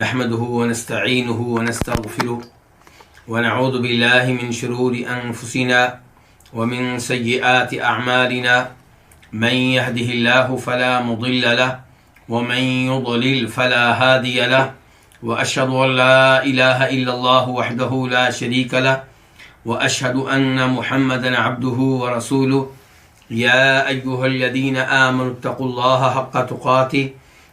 نحمده ونستعينه ونستغفره ونعوذ بالله من شرور أنفسنا ومن سيئات أعمالنا من يهده الله فلا مضل له ومن يضلل فلا هادي له وأشهد أن لا إله إلا الله وحده لا شريك له وأشهد أن محمدا عبده ورسوله يا أيها الذين آمنوا اتقوا الله حق تقاته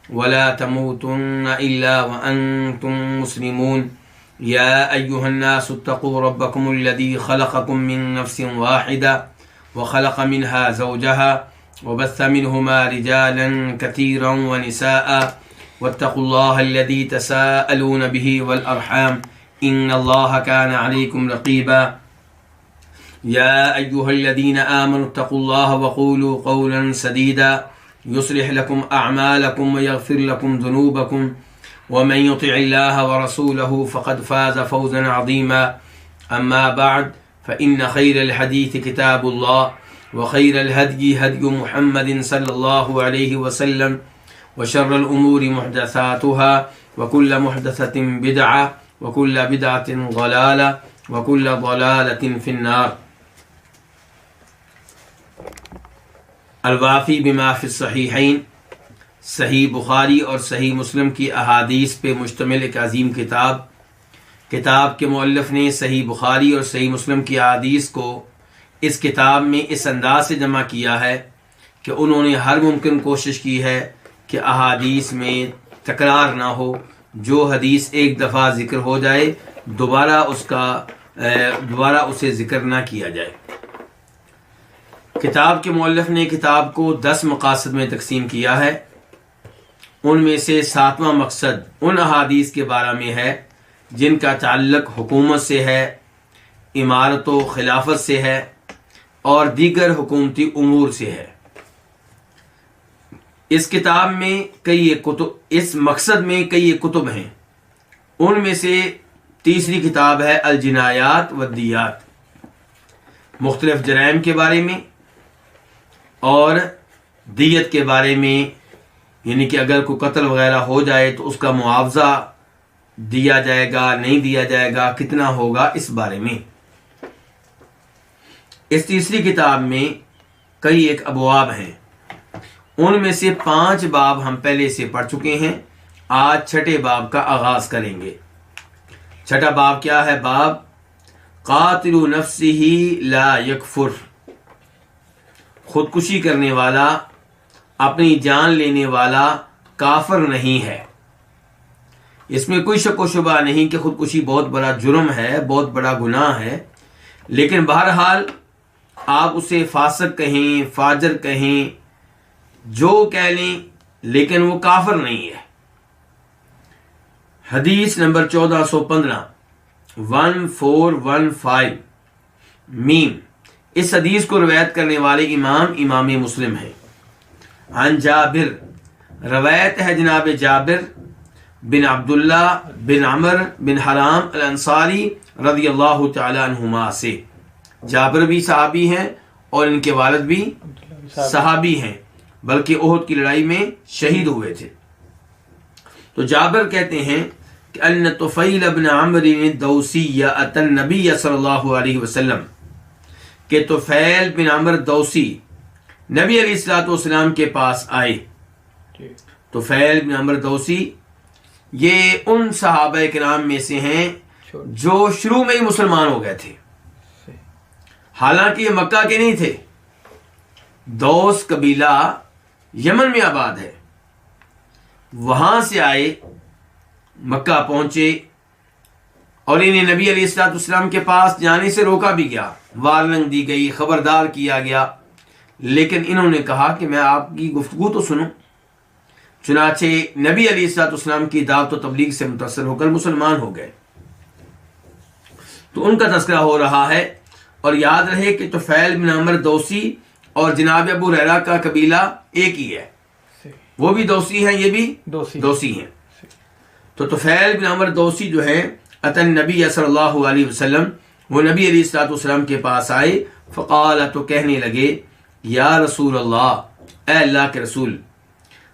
ولا تموتن إلا وأنتم مسلمون يا أيها الناس اتقوا ربكم الذي خلقكم من نفس واحدة وخلق منها زوجها وبث منهما رجالا كثيرا ونساء واتقوا الله الذي تساءلون به والأرحام إن الله كان عليكم رقيبا يا أيها الذين آمنوا اتقوا الله وقولوا قولا سديدا يصلح لكم أعمالكم ويغفر لكم ذنوبكم ومن يطع الله ورسوله فقد فاز فوزا عظيما أما بعد فإن خير الحديث كتاب الله وخير الهدي هدي محمد صلى الله عليه وسلم وشر الأمور محدثاتها وكل محدثة بدعة وكل بدعة ضلالة وكل ضلالة في النار. الوافی بما فی الصحیحین، صحیح بخاری اور صحیح مسلم کی احادیث پہ مشتمل ایک عظیم کتاب کے مؤلف نے صحیح بخاری اور صحیح مسلم کی احادیث کو اس کتاب میں اس انداز سے جمع کیا ہے کہ انہوں نے ہر ممکن کوشش کی ہے کہ احادیث میں تکرار نہ ہو. جو حدیث ایک دفعہ ذکر ہو جائے دوبارہ اسے ذکر نہ کیا جائے. کتاب کے مؤلف نے کتاب کو 10 مقاصد میں تقسیم کیا ہے. ان میں سے 7واں مقصد ان احادیث کے بارے میں ہے جن کا تعلق حکومت سے ہے، امارت و خلافت سے ہے اور دیگر حکومتی امور سے ہے. اس کتاب میں اس مقصد میں کئی کتب ہیں. ان میں سے تیسری کتاب ہے الجنایات والدیات، مختلف جرائم کے بارے میں اور دیت کے بارے میں، یعنی کہ اگر کوئی قتل وغیرہ ہو جائے تو اس کا معاوضہ دیا جائے گا نہیں دیا جائے گا، کتنا ہوگا، اس بارے میں. اس تیسری کتاب میں کئی ایک ابواب ہیں. ان میں سے 5 باب ہم پہلے سے پڑھ چکے ہیں. آج چھٹے باب کا آغاز کریں گے. چھٹا باب کیا ہے؟ باب قاتل نفسہ لا یکفر، خودکشی کرنے والا، اپنی جان لینے والا کافر نہیں ہے. اس میں کوئی شک و شبہ نہیں کہ خودکشی بہت بڑا جرم ہے، بہت بڑا گناہ ہے، لیکن بہرحال آپ اسے فاسق کہیں، فاجر کہیں، جو کہہ لیں، لیکن وہ کافر نہیں ہے. حدیث نمبر 1415 میم. اس حدیث کو روایت کرنے والے امام مسلم ہیں. عن جابر، روایت ہے جناب جابر بن عبداللہ بن عمر بن حرام الانصاری رضی اللہ تعالی عنہما سے. جابر بھی صحابی ہیں اور ان کے والد بھی صحابی ہیں، بلکہ احد کی لڑائی میں شہید ہوئے تھے. تو جابر کہتے ہیں کہ ان طفیل بن عمرو الدوسی اتى النبی صلی اللہ علیہ وسلم، کہ طفیل بن عمرو دوسی نبی علیہ الصلوۃ والسلام کے پاس آئے. طفیل بن عمرو دوسی یہ ان صحابہ کرام میں سے ہیں جو شروع میں ہی مسلمان ہو گئے تھے. حالانکہ یہ مکہ کے نہیں تھے. دوس قبیلہ یمن میں آباد ہے، وہاں سے آئے، مکہ پہنچے اور انہیں نبی علیہ الصلوۃ والسلام کے پاس جانے سے روکا بھی گیا، وارننگ دی گئی، خبردار کیا گیا، لیکن انہوں نے کہا کہ میں آپ کی گفتگو تو سنوں. چنانچہ نبی علیہ الصلوۃ والسلام کی دعوت و تبلیغ سے متاثر ہو کر مسلمان ہو گئے. تو ان کا تذکرہ ہو رہا ہے. اور یاد رہے کہ طفیل بن عمرو دوسی اور جناب ابو ہریرہ کا قبیلہ ایک ہی ہے، وہ بھی دوسی ہیں، یہ بھی دوسی ہیں. تو طفیل بن عمرو دوسی جو ہے اتى النبی صلی اللہ علیہ وسلم، وہ نبی علیہ الصلوۃ والسلام کے پاس آئے. فقال، تو کہنے لگے، یا رسول اللہ، اے اللہ کے رسول،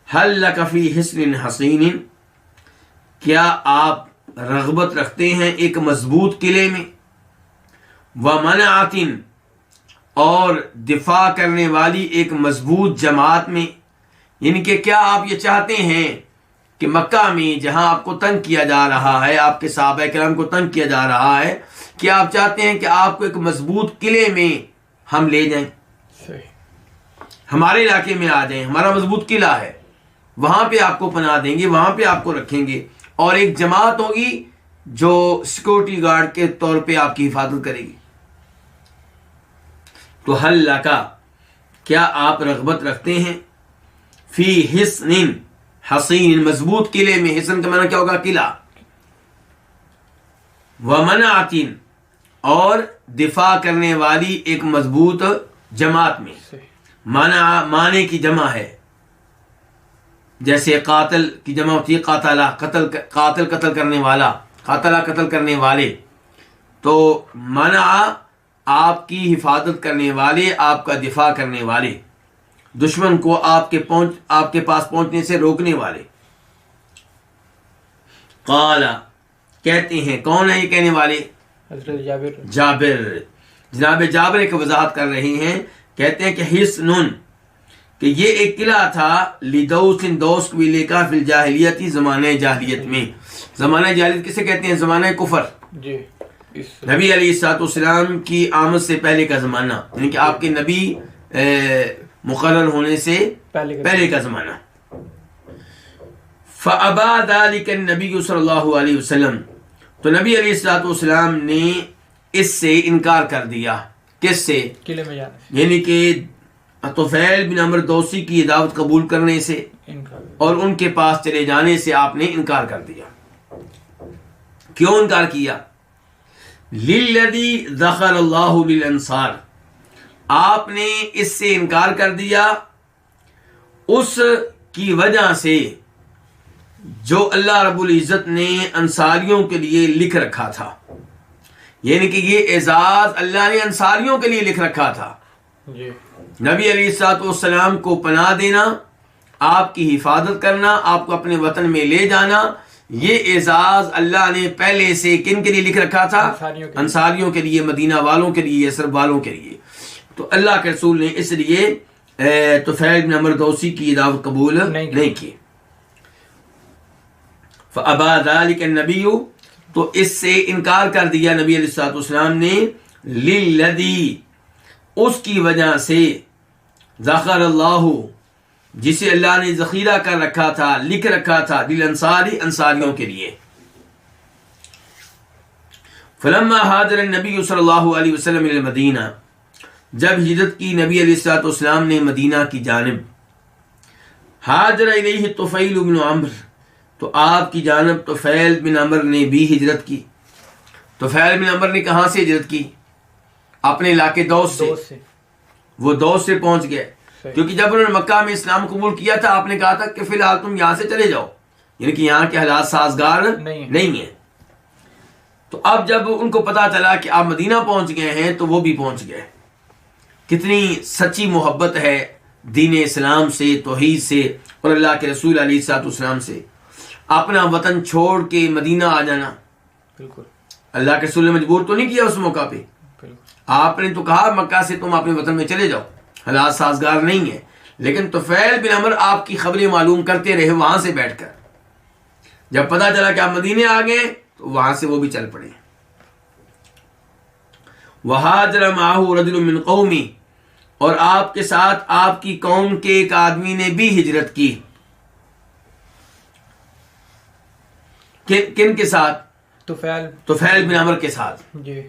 هل لك في حسن حسین، کیا آپ رغبت رکھتے ہیں ایک مضبوط قلعے میں، ومنعۃ اور دفاع کرنے والی ایک مضبوط جماعت میں، یعنی کہ کیا آپ یہ چاہتے ہیں کہ مکہ میں جہاں آپ کو تنگ کیا جا رہا ہے، آپ کے صحابہ کرام کو تنگ کیا جا رہا ہے، کیا آپ چاہتے ہیں کہ آپ کو ایک مضبوط قلعے میں ہم لے جائیں، ہمارے علاقے میں آ جائیں، ہمارا مضبوط قلعہ ہے، وہاں پہ آپ کو پناہ دیں گے، وہاں پہ آپ کو رکھیں گے، اور ایک جماعت ہوگی جو سیکورٹی گارڈ کے طور پہ آپ کی حفاظت کرے گی؟ تو حل لکا، کیا آپ رغبت رکھتے ہیں فی حصن حصین، مضبوط قلعے میں، حصن کا معنی کیا ہوگا؟ قلعہ، ومنعۃ اور دفاع کرنے والی ایک مضبوط جماعت میں، معنی کی جمع ہے، جیسے قاتل کی جمع ہوتی ہے قاتلہ، قتل کرنے والا، قاتلہ قتل کرنے والے، تو منع آپ کی حفاظت کرنے والے، آپ کا دفاع کرنے والے، دشمن کو آپ کے پاس پہنچنے سے روکنے والے۔ قال، کہتے ہیں، کون ہے یہ کہنے والے؟ حضرت جابر، جناب جابر ایک وضاحت کر رہے ہیں، کہتے ہیں کہ حصن، کہ یہ ایک قلعہ تھا، لدوس، دوس قبیلے کا، فی الجاہلیتی، زمانہ جاہلیت میں۔ زمانہ جاہلیت کسے کہتے ہیں؟ زمانہ کفر، جی، نبی علیہ الصلوۃ والسلام کی آمد سے پہلے کا زمانہ، یعنی کہ آپ کے نبی مقرر ہونے سے پہلے کا زمانہ۔ فابا ذلک النبی صلی اللہ علیہ وسلم، تو نبی علیہ الصلوۃ والسلام نے اس سے انکار کر دیا۔ کس سے؟ قلعے میں جانے سے، یعنی کہ طفیل بن عمرو دوسی کی دعوت قبول کرنے سے انکار۔ اور ان کے پاس چلے جانے سے آپ نے انکار کر دیا۔ کیوں انکار کیا؟ للذی ذخر اللہ للانصار، آپ نے اس سے انکار کر دیا اس کی وجہ سے جو اللہ رب العزت نے انصاریوں کے لیے لکھ رکھا تھا، یعنی کہ یہ اعزاز اللہ نے انصاریوں کے لیے لکھ رکھا تھا۔ جی، نبی علیہ الصلوۃ والسلام کو پناہ دینا، آپ کی حفاظت کرنا، آپ کو اپنے وطن میں لے جانا، یہ اعزاز اللہ نے پہلے سے کن کے لیے لکھ رکھا تھا؟ انصاریوں کے لیے، مدینہ والوں کے لیے، یثرب والوں کے لیے۔ تو اللہ کے رسول نے اس لیے طفیل بن عمرو دوسی کی دعوت قبول نہیں کی۔ فابا ذلک النبی، تو اس سے انکار کر دیا نبی علیہ الصلوۃ والسلام نے، للذی، اس کی وجہ سے، ذخر اللہ، جسے اللہ نے ذخیرہ کر رکھا تھا، لکھ رکھا تھا، للانصاری، انصاریوں کے لیے۔ فلما ہاجر النبی صلی اللہ علیہ وسلم الی المدینہ، جب ہجرت کی نبی علیہ الصلوۃ والسلام نے مدینہ کی جانب، ہاجر الیہ طفیل بن عمرو، تو آپ کی جانب طفیل بن عمرو نے بھی ہجرت کی۔ طفیل بن عمرو نے کہاں سے ہجرت کی؟ اپنے علاقے دوس سے، وہ دوس سے پہنچ گئے، کیونکہ جب انہوں نے مکہ میں اسلام قبول کیا تھا، آپ نے کہا تھا کہ فی الحال تم یہاں سے چلے جاؤ، یعنی کہ یہاں کے حالات سازگار نہیں ہیں۔ تو اب جب ان کو پتا چلا کہ آپ مدینہ پہنچ گئے ہیں تو وہ بھی پہنچ گئے۔ کتنی سچی محبت ہے دین اسلام سے، توحید سے، اور اللہ کے رسول علیہ الصلوۃ والسلام سے۔ اپنا وطن چھوڑ کے مدینہ آ جانا، بالکل اللہ کے رسول نے مجبور تو نہیں کیا اس موقع پہ، آپ نے تو کہا مکہ سے تم اپنے وطن میں چلے جاؤ، حالات سازگار نہیں ہیں، لیکن طفیل بن عمرو آپ کی خبریں معلوم کرتے رہے وہاں سے بیٹھ کر۔ جب پتا چلا کہ آپ مدینے آ گئے تو وہاں سے وہ بھی چل پڑے۔ وہاجر معہ رجل من قومی، اور آپ کے ساتھ آپ کی قوم کے ایک آدمی نے بھی ہجرت کی۔ کن کے ساتھ؟ طفیل بن عمرو کے ساتھ۔ جی،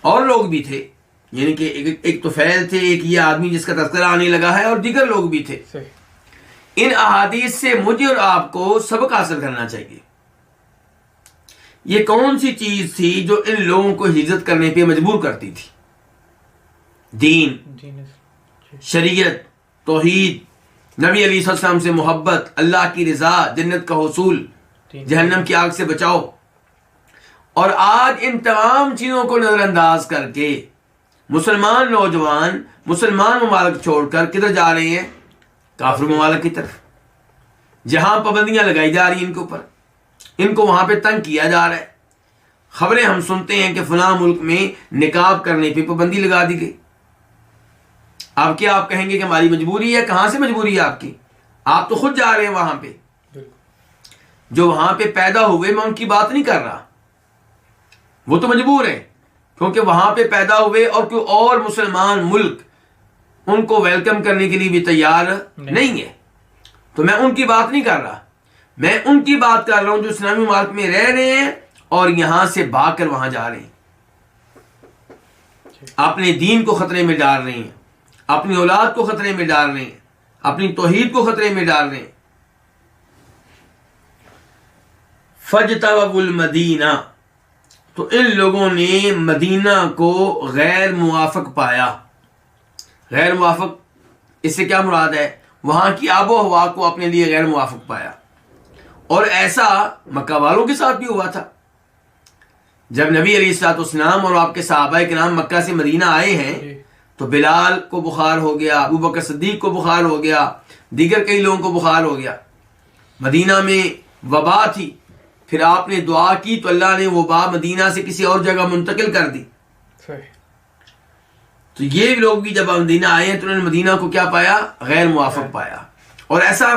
اور لوگ بھی تھے، یعنی کہ ایک طفیل تھے، ایک یہ آدمی جس کا تذکرہ آنے لگا ہے، اور دیگر لوگ بھی تھے۔ ان احادیث سے مجھے اور آپ کو سبق حاصل کرنا چاہیے۔ یہ کون سی چیز تھی جو ان لوگوں کو ہجرت کرنے پہ مجبور کرتی تھی؟ دین، شریعت، توحید، نبی علیہ السلام سے محبت، اللہ کی رضا، جنت کا حصول، جہنم کی آگ سے بچاؤ۔ اور آج ان تمام چیزوں کو نظر انداز کر کے مسلمان نوجوان مسلمان ممالک چھوڑ کر کدھر جا رہے ہیں؟ کافر ممالک کی طرف، جہاں پابندیاں لگائی جا رہی ہیں ان کے اوپر، ان کو وہاں پہ تنگ کیا جا رہا ہے. خبریں ہم سنتے ہیں کہ فلاں ملک میں نقاب کرنے پہ پابندی لگا دی گئی. اب کیا آپ کہیں گے کہ ہماری مجبوری ہے؟ کہاں سے مجبوری ہے آپ کی؟ آپ تو خود جا رہے ہیں وہاں پہ. جو وہاں پہ پیدا ہوئے میں ان کی بات نہیں کر رہا، وہ تو مجبور ہیں کیونکہ وہاں پہ پیدا ہوئے اور کوئی اور مسلمان ملک ان کو ویلکم کرنے کے لیے بھی تیار نہیں ہے. تو میں ان کی بات نہیں کر رہا، میں ان کی بات کر رہا ہوں جو اسلامی ممالک میں رہ رہے ہیں اور یہاں سے بھاگ کر وہاں جا رہے ہیں، اپنے دین کو خطرے میں ڈال رہے ہیں، اپنی اولاد کو خطرے میں ڈال رہے ہیں، اپنی توحید کو خطرے میں ڈال رہے ہیں. فَاجْتَوَوْا الْمَدِينَةَ، تو ان لوگوں نے مدینہ کو غیر موافق پایا. غیر موافق اس سے کیا مراد ہے؟ وہاں کی آب و ہوا کو اپنے لیے غیر موافق پایا. اور ایسا مکہ والوں کے ساتھ بھی ہوا تھا. جب نبی علیہ الصلوۃ والسلام اور آپ کے صحابہ کرام مکہ سے مدینہ آئے ہیں تو بلال کو بخار ہو گیا، ابو بکر صدیق کو بخار ہو گیا، دیگر کئی لوگوں کو بخار ہو گیا. مدینہ میں وبا تھی، پھر آپ نے دعا کی تو اللہ نے وبا مدینہ سے کسی اور جگہ منتقل کر دی. تو یہ لوگ بھی جب مدینہ آئے ہیں تو انہوں نے مدینہ کو کیا پایا؟ غیر موافق پایا. اور ایسا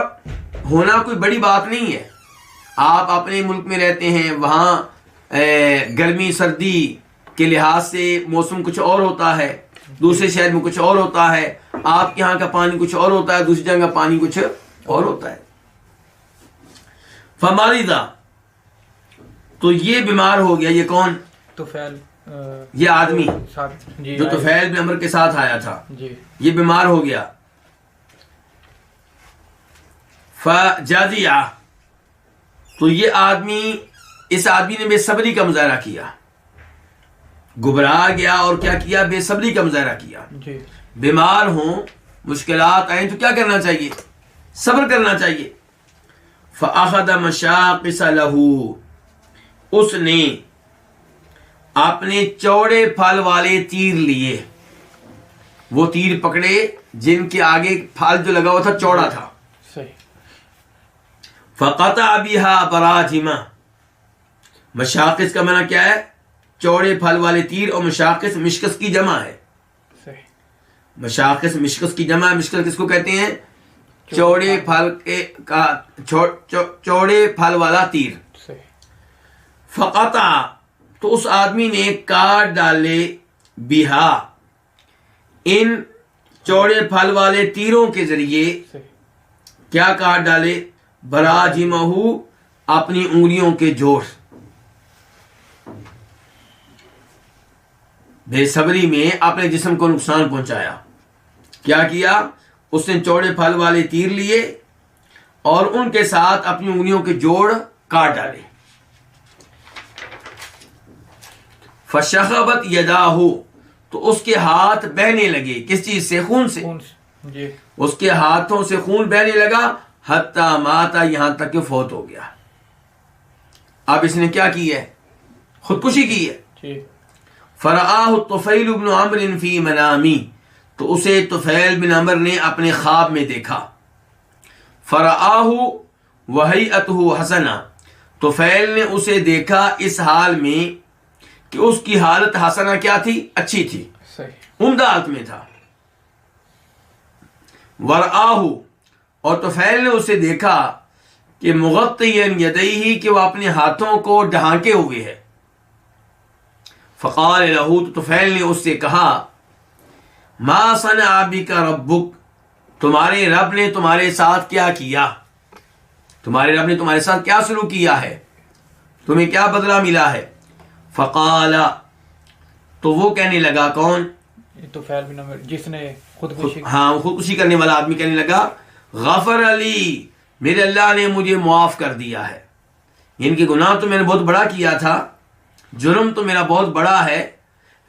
ہونا کوئی بڑی بات نہیں ہے. آپ اپنے ملک میں رہتے ہیں، وہاں گرمی سردی کے لحاظ سے موسم کچھ اور ہوتا ہے، دوسرے شہر میں کچھ اور ہوتا ہے، آپ کے یہاں کا پانی کچھ اور ہوتا ہے، دوسری جگہ کا پانی کچھ اور ہوتا ہے. فمرض، تو یہ بیمار ہو گیا. یہ کون؟ طفیل، یہ آدمی جو طفیل بن عمر کے ساتھ آیا تھا، یہ بیمار ہو گیا. فجزع، تو یہ آدمی، اس آدمی نے بے صبری کا مظاہرہ کیا، گھبرا گیا اور کیا کیا؟ بے صبری کا مظاہرہ کیا. بیمار ہوں، مشکلات آئیں تو کیا کرنا چاہیے؟ صبر کرنا چاہیے. فأخذ مشاقص له، اس نے اپنے چوڑے پھل والے تیر لیے. وہ تیر پکڑے جن کے آگے پھل جو لگا ہوا تھا چوڑا تھا. فقطع بها براجم، مشاقص کا معنی کیا ہے؟ چوڑے پھل والے تیر، اور مشاقص مشکس کی جمع ہے. مشاقص مشکس کی جمع ہے. مشکس کس کو کہتے ہیں؟ چوڑے پھل کا چوڑے پھل والا تیر. فقطع، تو اس آدمی نے کاٹ ڈالے بہا، ان چوڑے پھل والے تیروں کے ذریعے کیا کاٹ ڈالے؟ براجمہ، اپنی انگلیوں کے جوڑ. بے صبری میں اپنے جسم کو نقصان پہنچایا. کیا کیا؟ اس نے چوڑے پھل والے تیر لیے اور ان کے ساتھ اپنی انگلیوں کے جوڑ کاٹ ڈالے. فشخبت یداہ، تو اس کے ہاتھ بہنے لگے. کس چیز سے؟ خون سے. اس کے ہاتھوں سے خون بہنے لگا. حتی ماتا، یہاں تک کہ فوت ہو گیا. اب اس نے کیا کی ہے؟ خودکشی کی ہے. فرآہ طفیل بن عمرو فی منامی، تو اسے طفیل بن عمر نے اپنے خواب میں دیکھا. فرآہ وہیئتہ حسنہ، طفیل نے اسے دیکھا اس حال میں کہ اس کی حالت حسنہ کیا تھی؟ اچھی تھی، عمدہ حالت میں تھا. ورآہ، اور طفیل نے اسے دیکھا کہ مغطیا یدیہ، کہ وہ اپنے ہاتھوں کو ڈھانکے ہوئے ہے. فقال لہ، تو طفیل نے اس سے کہا ما صنع بک ربک، تمہارے رب نے تمہارے ساتھ کیا کیا؟ تمہارے رب نے تمہارے ساتھ کیا سلوک کیا ہے؟ تمہیں کیا بدلہ ملا ہے؟ فقال، تو وہ کہنے لگا، کون؟ طفیل بن عمر، جس نے خودکشی، ہاں خودکشی کرنے والا آدمی کہنے لگا غفر علی، میرے اللہ نے مجھے معاف کر دیا ہے. ان کے گناہ تو میں نے بہت بڑا کیا تھا، جرم تو میرا بہت بڑا ہے،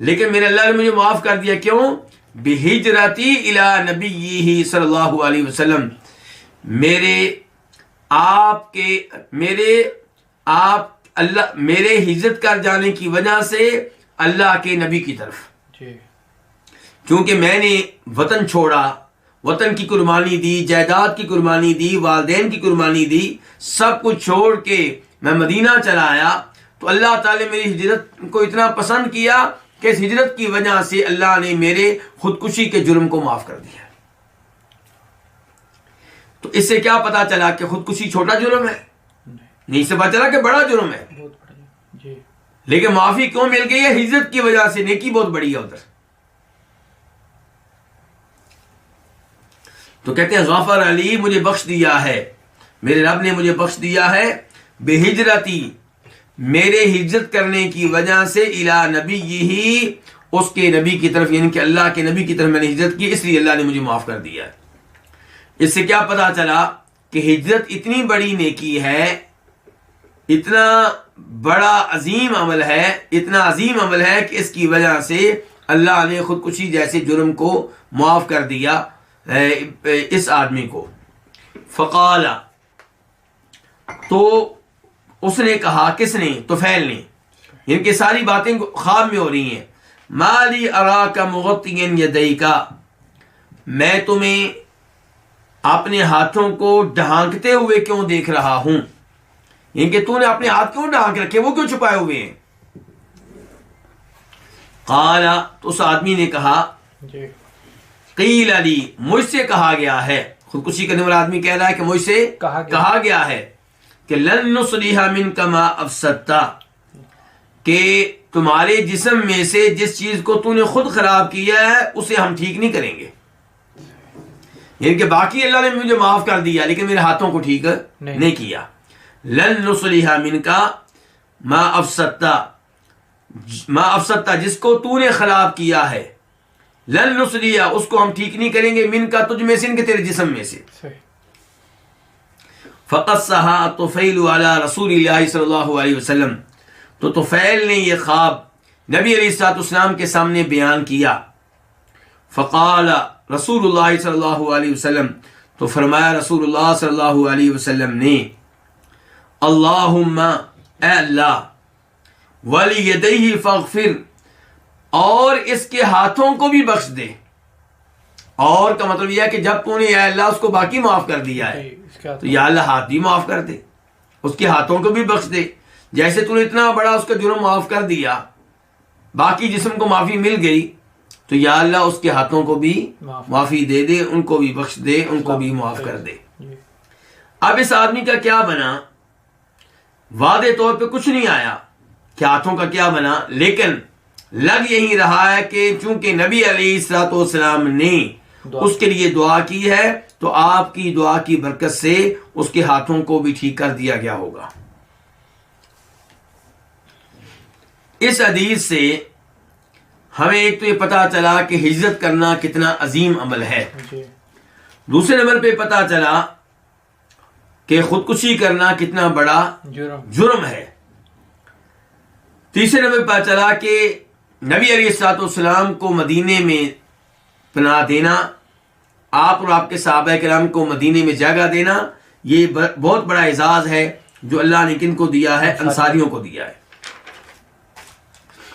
لیکن میرے اللہ نے مجھے معاف کر دیا. کیوں؟ بہجرتی الی نبیہ صلی اللہ علیہ وسلم، میرے ہجرت کر جانے کی وجہ سے اللہ کے نبی کی طرف. کیونکہ میں نے وطن چھوڑا، وطن کی قربانی دی، جائیداد کی قربانی دی، والدین کی قربانی دی، سب کچھ چھوڑ کے میں مدینہ چلا آیا تو اللہ تعالی نے میری ہجرت کو اتنا پسند کیا کہ اس ہجرت کی وجہ سے اللہ نے میرے خودکشی کے جرم کو معاف کر دیا. تو اس سے کیا پتا چلا کہ خودکشی چھوٹا جرم ہے؟ نہیں، اس سے پتا چلا کہ بڑا جرم ہے. بہت بڑا جی. لیکن معافی کیوں مل گئی ہے؟ ہجرت کی وجہ سے. نیکی بہت بڑی ہے ادھر. تو کہتے ہیں غفر علی، مجھے بخش دیا ہے، میرے رب نے مجھے بخش دیا ہے بے ہجرتی، میرے ہجرت کرنے کی وجہ سے، الی نبی ہی، اس کے نبی کی طرف، یعنی کہ اللہ کے نبی کی طرف میں نے ہجرت کی، اس لیے اللہ نے مجھے معاف کر دیا ہے. اس سے کیا پتا چلا کہ ہجرت اتنی بڑی نیکی ہے، اتنا بڑا عظیم عمل ہے، اتنا عظیم عمل ہے کہ اس کی وجہ سے اللہ نے خودکشی جیسے جرم کو معاف کر دیا اس آدمی کو. فقال، تو اس نے کہا، کس نے؟ طفیل نے. ان کی ساری باتیں خواب میں ہو رہی ہیں. مالی اراک مغطیا یدیک، میں تمہیں اپنے ہاتھوں کو ڈھانکتے ہوئے کیوں دیکھ رہا ہوں؟ ان کہ تو نے اپنے ہاتھ کیوں ڈھانک رکھے، وہ کیوں چھپائے ہوئے ہیں؟ قال، تو اس آدمی نے کہا، جی. قیل علی، مجھ سے کہا گیا ہے. خودکشی کرنے والا آدمی کہہ رہا ہے کہ مجھ سے کہا گیا ہے کہ لن نصلح منک ما افسدت، کہ تمہارے جسم میں سے جس چیز کو تو نے خود خراب کیا ہے اسے ہم ٹھیک نہیں کریں گے. یعنی کہ باقی اللہ نے مجھے معاف کر دیا لیکن میرے ہاتھوں کو ٹھیک نہیں کیا. لن نصلح منک ما افسدت، ما افسدت جس کو تو نے خراب کیا ہے، لن نصلح اس کو ہم ٹھیک نہیں کریں گے، من کا تجھ میں سے، ان کے تیرے جسم میں سے. فقصها طفیل علی رسول اللہ صلی اللہ علیہ وسلم، تو طفیل نے یہ خواب نبی علیہ الصلوۃ والسلام کے سامنے بیان کیا. فقال رسول اللہ صلی اللہ علیہ وسلم، تو فرمایا رسول اللہ صلی اللہ علیہ وسلم نے، اللہم، اے اللہ، ولیدیہ فاغفر، اور اس کے ہاتھوں کو بھی بخش دے. اور کا مطلب یہ ہے کہ جب تو نے یا اللہ اس کو باقی معاف کر دیا ہے تو یا اللہ ہاتھ بھی معاف کر دے، اس کے ہاتھوں کو بھی بخش دے. جیسے تو نے اتنا بڑا اس کا جرم معاف کر دیا، باقی جسم کو معافی مل گئی، تو یا اللہ اس کے ہاتھوں کو بھی معافی دے دے، ان کو بھی بخش دے، ان کو بھی معاف کر دے. اب اس آدمی کا کیا بنا؟ واضح طور پہ کچھ نہیں آیا کہ ہاتھوں کا کیا بنا، لیکن لگ یہی رہا ہے کہ چونکہ نبی علیہ الصلوۃ والسلام نے اس کے لیے دعا کی ہے تو آپ کی دعا کی برکت سے اس کے ہاتھوں کو بھی ٹھیک کر دیا گیا ہوگا. اس حدیث سے ہمیں ایک تو یہ پتا چلا کہ ہجرت کرنا کتنا عظیم عمل ہے. دوسرے نمبر پہ پتا چلا کہ خودکشی کرنا کتنا بڑا جرم ہے. تیسرے نمبر پہ پتا چلا کہ نبی علیہ الصلوۃ والسلام کو مدینے میں پناہ دینا، آپ اور آپ کے صحابہ کرام کو مدینے میں جگہ دینا، یہ بہت بڑا اعزاز ہے جو اللہ نے کن کو دیا ہے؟ انصاریوں کو دیا ہے.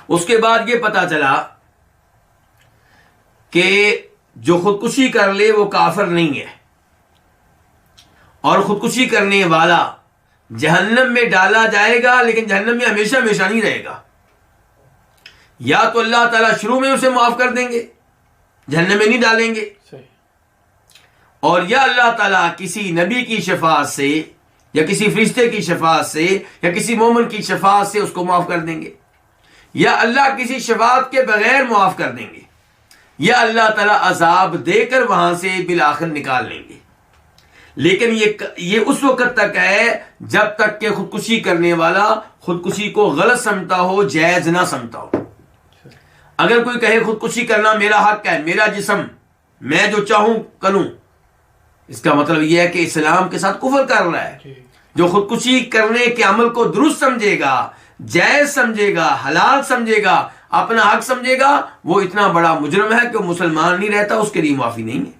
اس کے بعد یہ پتا چلا کہ جو خودکشی کر لے وہ کافر نہیں ہے، اور خودکشی کرنے والا جہنم میں ڈالا جائے گا، لیکن جہنم میں ہمیشہ ہمیشہ نہیں رہے گا. یا تو اللہ تعالیٰ شروع میں اسے معاف کر دیں گے، جہنم میں نہیں ڈالیں گے، اور یا اللہ تعالیٰ کسی نبی کی شفاعت سے یا کسی فرشتے کی شفاعت سے یا کسی مومن کی شفاعت سے اس کو معاف کر دیں گے، یا اللہ کسی شفاعت کے بغیر معاف کر دیں گے، یا اللہ تعالیٰ عذاب دے کر وہاں سے بالآخر نکال لیں گے. لیکن یہ اس وقت تک ہے جب تک کہ خودکشی کرنے والا خودکشی کو غلط سمجھتا ہو، جائز نہ سمجھتا ہو. اگر کوئی کہے خودکشی کرنا میرا حق ہے، میرا جسم، میں جو چاہوں کروں، اس کا مطلب یہ ہے کہ اسلام کے ساتھ کفر کر رہا ہے. جو خودکشی کرنے کے عمل کو درست سمجھے گا، جائز سمجھے گا، حلال سمجھے گا، اپنا حق سمجھے گا، وہ اتنا بڑا مجرم ہے کہ وہ مسلمان نہیں رہتا، اس کے لیے معافی نہیں ہے.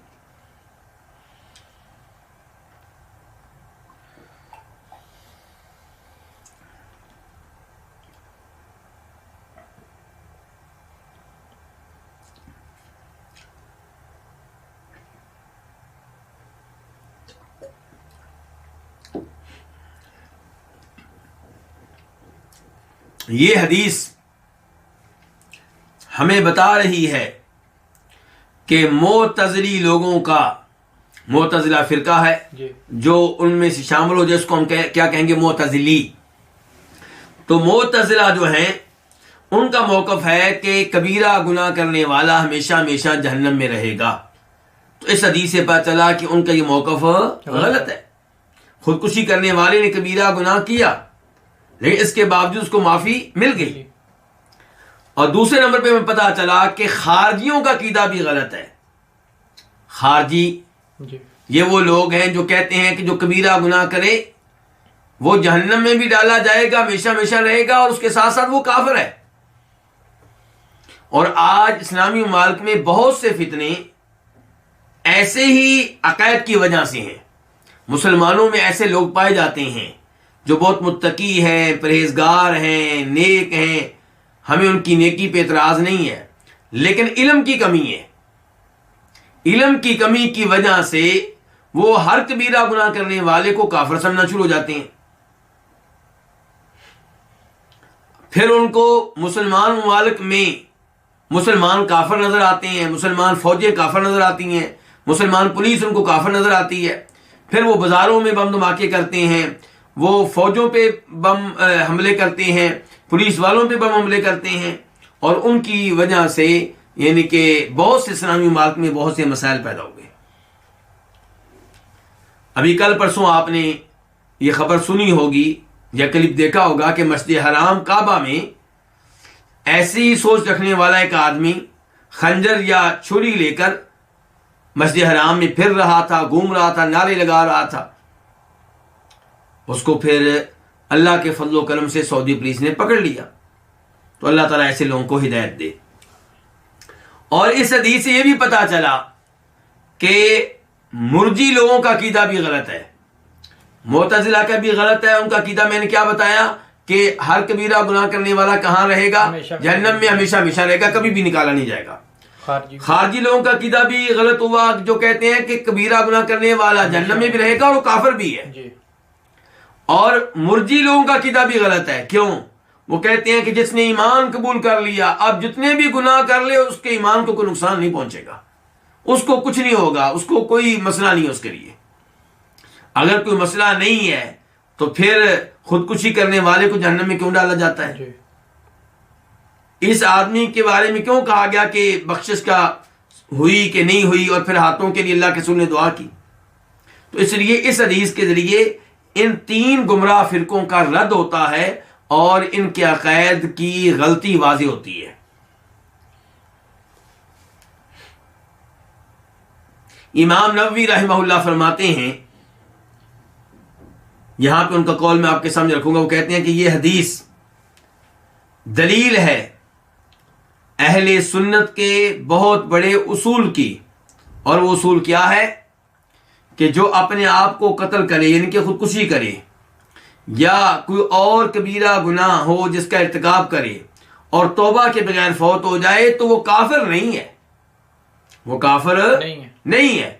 یہ حدیث ہمیں بتا رہی ہے کہ معتزلی لوگوں کا، معتزلہ فرقہ ہے جی جو ان میں سے شامل ہو جائے اس کو ہم کیا کہیں گے؟ معتزلی. تو معتزلہ جو ہیں ان کا موقف ہے کہ کبیرہ گناہ کرنے والا ہمیشہ ہمیشہ جہنم میں رہے گا. تو اس حدیث سے پتہ چلا کہ ان کا یہ موقف غلط ہے. خودکشی کرنے والے نے کبیرہ گناہ کیا لیکن اس کے باوجود اس کو معافی مل گئی. اور دوسرے نمبر پہ ہمیں پتہ چلا کہ خارجیوں کا عقیدہ بھی غلط ہے. خارجی جی یہ وہ لوگ ہیں جو کہتے ہیں کہ جو کبیرہ گناہ کرے وہ جہنم میں بھی ڈالا جائے گا، ہمیشہ ہمیشہ رہے گا، اور اس کے ساتھ ساتھ وہ کافر ہے. اور آج اسلامی ممالک میں بہت سے فتنے ایسے ہی عقائد کی وجہ سے ہیں. مسلمانوں میں ایسے لوگ پائے جاتے ہیں جو بہت متقی ہیں، پرہیزگار ہیں، نیک ہیں، ہمیں ان کی نیکی پہ اعتراض نہیں ہے، لیکن علم کی کمی ہے. علم کی کمی کی وجہ سے وہ ہر کبیرہ گناہ کرنے والے کو کافر سمجھنا شروع ہو جاتے ہیں. پھر ان کو مسلمان ممالک میں مسلمان کافر نظر آتے ہیں، مسلمان فوجیں کافر نظر آتی ہیں، مسلمان پولیس ان کو کافر نظر آتی ہے. پھر وہ بازاروں میں بم دھماکے کرتے ہیں، وہ فوجوں پہ بم حملے کرتے ہیں، پولیس والوں پہ بم حملے کرتے ہیں، اور ان کی وجہ سے یعنی کہ بہت سے اسلامی ممالک میں بہت سے مسائل پیدا ہو گئے. ابھی کل پرسوں آپ نے یہ خبر سنی ہوگی یا کلپ دیکھا ہوگا کہ مسجد حرام کعبہ میں ایسی سوچ رکھنے والا ایک آدمی خنجر یا چھری لے کر مسجد حرام میں پھر رہا تھا، گھوم رہا تھا، نعرے لگا رہا تھا. اس کو پھر اللہ کے فضل و کرم سے سعودی پولیس نے پکڑ لیا. تو اللہ تعالیٰ ایسے لوگوں کو ہدایت دے. اور اس حدیث سے یہ بھی پتا چلا کہ مرجی لوگوں کا عقیدہ بھی غلط ہے، معتزلہ کا بھی غلط ہے. ان کا عقیدہ میں نے کیا بتایا کہ ہر کبیرہ گناہ کرنے والا کہاں رہے گا؟ جہنم میں ہمیشہ ہمیشہ رہے گا، کبھی بھی نکالا نہیں جائے گا. خارجی لوگوں کا عقیدہ بھی غلط ہوا جو کہتے ہیں کہ کبیرہ گناہ کرنے والا جہنم میں بھی رہے گا اور وہ کافر بھی ہے. اور مرجی لوگوں کا عقیدہ بھی غلط ہے. کیوں؟ وہ کہتے ہیں کہ جس نے ایمان قبول کر لیا اب جتنے بھی گناہ کر لے اس کے ایمان کو کوئی نقصان نہیں پہنچے گا، اس کو کچھ نہیں ہوگا، اس کو کوئی مسئلہ نہیں ہے اس کے لیے. اگر کوئی مسئلہ نہیں ہے تو پھر خودکشی کرنے والے کو جہنم میں کیوں ڈالا جاتا ہے؟ اس آدمی کے بارے میں کیوں کہا گیا کہ بخشش کا ہوئی کہ نہیں ہوئی، اور پھر ہاتھوں کے لیے اللہ کے رسول نے دعا کی؟ تو اس لیے اس حدیث کے ذریعے ان تین گمراہ فرقوں کا رد ہوتا ہے اور ان کے عقائد کی غلطی واضح ہوتی ہے. امام نووی رحمہ اللہ فرماتے ہیں، یہاں پہ ان کا قول میں آپ کے سامنے رکھوں گا، وہ کہتے ہیں کہ یہ حدیث دلیل ہے اہل سنت کے بہت بڑے اصول کی. اور وہ اصول کیا ہے؟ کہ جو اپنے آپ کو قتل کرے یعنی کہ خودکشی کرے، یا کوئی اور کبیرہ گناہ ہو جس کا ارتکاب کرے اور توبہ کے بغیر فوت ہو جائے تو وہ کافر نہیں ہے، وہ کافر نہیں ہے.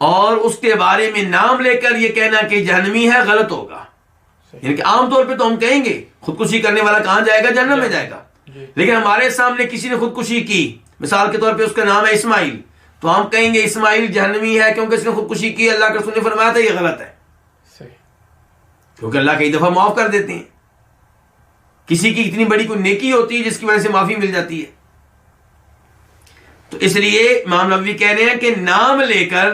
اور اس کے بارے میں نام لے کر یہ کہنا کہ جہنمی ہے غلط ہوگا. یعنی کہ عام طور پہ تو ہم کہیں گے خودکشی کرنے والا کہاں جائے گا؟ جہنم میں جائے گا. لیکن ہمارے سامنے کسی نے خودکشی کی، مثال کے طور پہ اس کا نام ہے اسماعیل، تو ہم کہیں گے اسماعیل جہنمی ہے کیونکہ اس نے خودکشی کی. اللہ کے رسول نے فرمایا تھا یہ غلط ہے، کیونکہ اللہ کئی دفعہ معاف کر دیتے ہیں. کسی کی اتنی بڑی کوئی نیکی ہوتی ہے جس کی وجہ سے معافی مل جاتی ہے. تو اس لیے امام نووی کہہ رہے ہیں کہ نام لے کر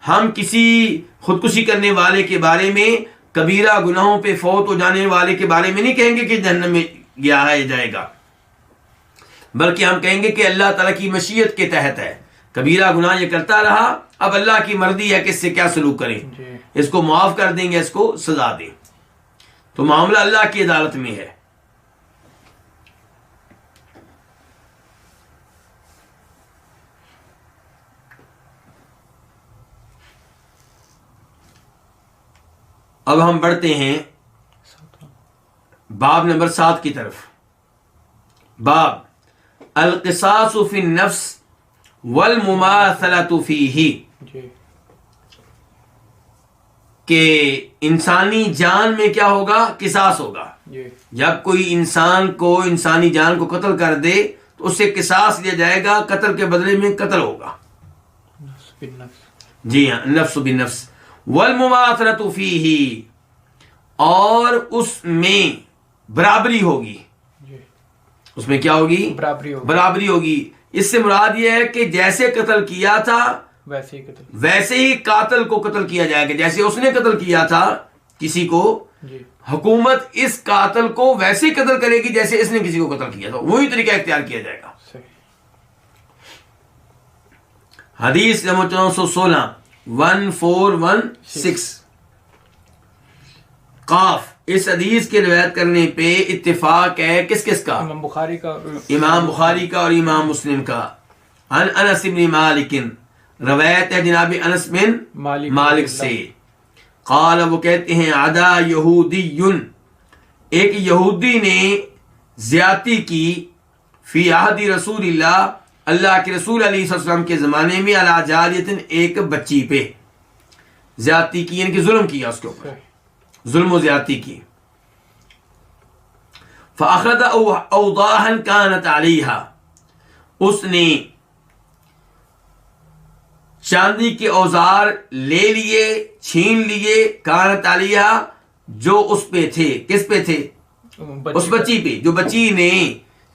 ہم کسی خودکشی کرنے والے کے بارے میں، کبیرہ گناہوں پہ فوت ہو جانے والے کے بارے میں نہیں کہیں گے کہ جہنم میں گیا ہے یا جائے گا، بلکہ ہم کہیں گے کہ اللہ تعالیٰ کی مشیت کے تحت ہے، کبیرہ گناہ یہ کرتا رہا، اب اللہ کی مرضی ہے کہ اس سے کیا سلوک کریں، اس کو معاف کر دیں گے، اس کو سزا دیں. تو معاملہ اللہ کی عدالت میں ہے. اب ہم بڑھتے ہیں باب نمبر 7 کی طرف. باب القصاص فی النفس والمماثلۃ فیہ. کہ انسانی جان میں کیا ہوگا؟ قصاص ہوگا. جی جب کوئی انسان کو انسانی جان کو قتل کر دے تو اس سے قصاص لیا جائے گا، قتل کے بدلے میں قتل ہوگا. نفس بالنفس. جی ہاں، نفس بالنفس. والمماثلۃ فیہ، اور اس میں برابری ہوگی. جی اس میں کیا ہوگی؟ برابری ہوگی. برابری ہوگی. اس سے مراد یہ ہے کہ جیسے قتل کیا تھا ویسے ہی قتل. ویسے ہی قاتل کو قتل کیا جائے گا. جیسے اس نے قتل کیا تھا کسی کو، جی حکومت اس قاتل کو ویسے ہی قتل کرے گی جیسے اس نے کسی کو قتل کیا تھا. وہی طریقہ اختیار کیا جائے گا. صحیح. حدیث نمبر 416 1416 قاف. اس حدیث کی روایت کرنے پہ اتفاق ہے کس کس کا؟ امام بخاری کا. امام بخاری کا اور امام مسلم کا. عن انس بن مالک، روایت ہے جناب انس بن مالک سے. قال، وہ کہتے ہیں عدا یہودی، ایک یہودی نے زیادتی کی فی عہد رسول اللہ، اللہ کے رسول علیہ السلام کے زمانے میں، علی جاریۃ، ایک بچی پہ زیادتی کی، یعنی کہ ظلم کیا اس کے اوپر، ظلم و زیادتی کی. فاخذ اوضاحا كانت علیہا، اس نے چاندی کے اوزار لے لیے، چھین لیے، کانت علیہا، جو اس پہ تھے. کس پہ تھے؟ اس بچی پہ. جو بچی نے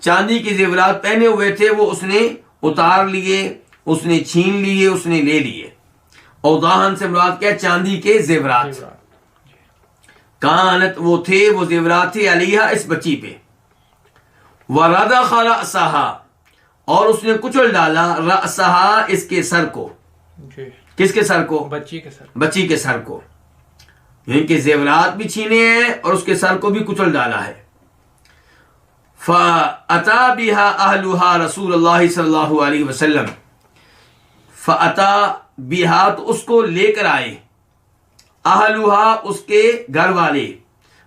چاندی کے زیورات پہنے ہوئے تھے وہ اس نے اتار لیے، اس نے چھین لیے، اس نے لے لیے. اوضاحن سے مراد کیا؟ چاندی کے زیورات. کانت، وہ تھے، وہ زیورات تھے، علیہا، اس بچی پہ. وَرَدَخَ رَأْسَهَا، اور اس نے کچل ڈالا، رأسها، اس کے سر کو. جی کس کے سر کو؟ بچی کے سر. بچی کے سر کو. یعنی کہ زیورات بھی چھینے ہیں اور اس کے سر کو بھی کچل ڈالا ہے. فَأَتَى بِهَا أَهْلُهَا رسول اللہ صلی اللہ علیہ وسلم. فَأَتَى بِهَا، تو اس کو لے کر آئے، اہلوہا، اس کے گھر والے،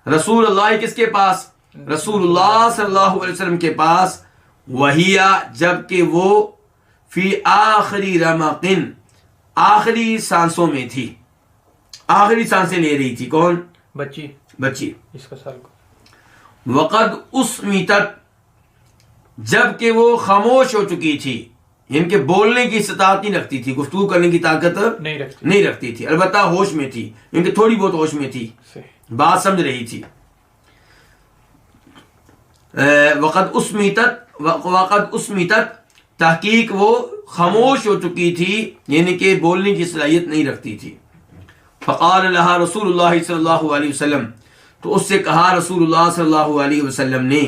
رسول اللہ کس کے پاس؟ رسول اللہ صلی اللہ علیہ وسلم کے پاس. وہیا، جبکہ وہ فی آخری رمقن، آخری سانسوں میں تھی، آخری سانسیں لے رہی تھی. کون؟ بچی. بچی. اس کا سر کو. وقد اسمیتت، جبکہ وہ خاموش ہو چکی تھی، یعنی کہ بولنے کی استطاعت نہیں رکھتی تھی، گفتگو کرنے کی طاقت نہیں رکھتی تھی. البتہ ہوش میں تھی، یعنی کہ تھوڑی بہت ہوش میں تھی، بات سمجھ رہی تھی. وقد اسمیتت، تحقیق وہ خاموش ہو چکی تھی، یعنی کہ بولنے کی صلاحیت نہیں رکھتی تھی. فقال لها رسول اللہ صلی اللہ علیہ وسلم، تو اس سے کہا رسول اللہ صلی اللہ علیہ وسلم نے،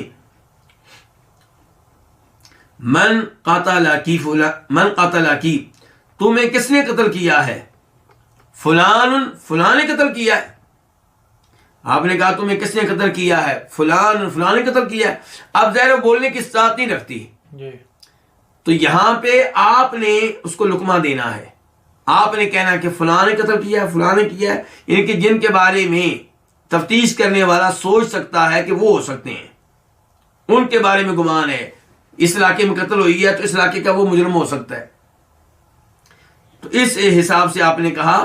من قتل کی، تمہیں کس نے قتل کیا ہے؟ فلان، فلاں نے قتل کیا ہے. آپ نے کہا تمہیں کس نے قتل کیا ہے؟ فلان، فلاں نے قتل کیا ہے. اب ظاہر بولنے کی استطاعت نہیں رکھتی، تو یہاں پہ آپ نے اس کو لقمہ دینا ہے. آپ نے کہنا کہ فلاں نے قتل کیا ہے، فلاں نے کیا ہے، یعنی کہ جن کے بارے میں تفتیش کرنے والا سوچ سکتا ہے کہ وہ ہو سکتے ہیں، ان کے بارے میں گمان ہے، اس علاقے میں قتل ہوئی ہے تو اس علاقے کا وہ مجرم ہو سکتا ہے. تو اس حساب سے آپ نے کہا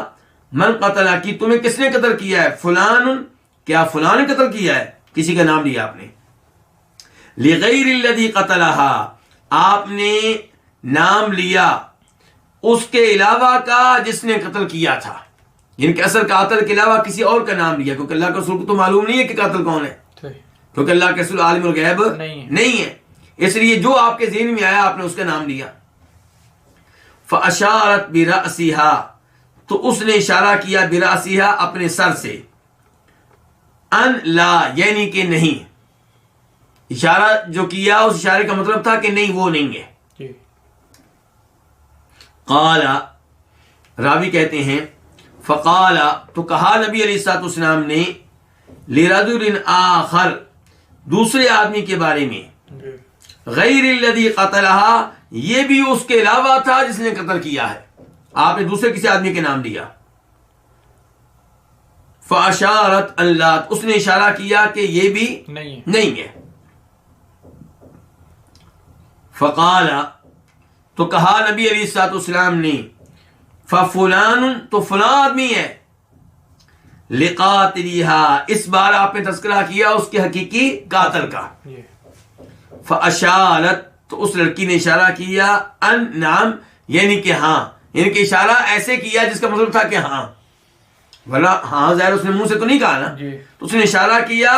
من قتل کی، تمہیں کس نے قتل کیا ہے؟ فلان، کیا فلاں نے قتل کیا ہے؟ کسی کا نام لیا آپ نے. لغیر الذی قتلها، آپ نے نام لیا اس کے علاوہ کا جس نے قتل کیا تھا، یعنی کہ اصل قاتل کے علاوہ کسی اور کا نام لیا، کیونکہ اللہ کے رسول کو تو معلوم نہیں ہے کہ قاتل کون ہے، کیونکہ اللہ کے رسول عالم الغیب نہیں ہے. اس لیے جو آپ کے ذہن میں آیا آپ نے اس کا نام لیا. فاشارت برأسها، تو اس نے اشارہ کیا، برأسها، اپنے سر سے، ان لا، یعنی کہ نہیں. اشارہ جو کیا اس اشارے کا مطلب تھا کہ نہیں، وہ نہیں ہے. قال، راوی کہتے ہیں فقال، تو کہا نبی علیہ الصلوۃ والسلام نے، لرجل آخر، دوسرے آدمی کے بارے میں، غیر الذی قتلها، یہ بھی اس کے علاوہ تھا جس نے قتل کیا ہے. آپ نے دوسرے کسی آدمی کے نام لیا. فاشارت ان لا، اس نے اشارہ کیا کہ یہ بھی نہیں ہے. فقال، تو کہا نبی علیہ الصلوۃ والسلام نے، ففلان، تو فلاں آدمی ہے، لقاتلیہا، اس بار آپ نے تذکرہ کیا اس کے حقیقی قاتل کا. جی فاشارت، تو اس لڑکی نے اشارہ کیا، ان نعم، یعنی کہ ہاں، یعنی کہ اشارہ ایسے کیا جس کا مطلب تھا کہ ہاں، ورنہ ہاں ظاہر اس نے منہ سے تو نہیں کہا نا. جی تو اس نے اشارہ کیا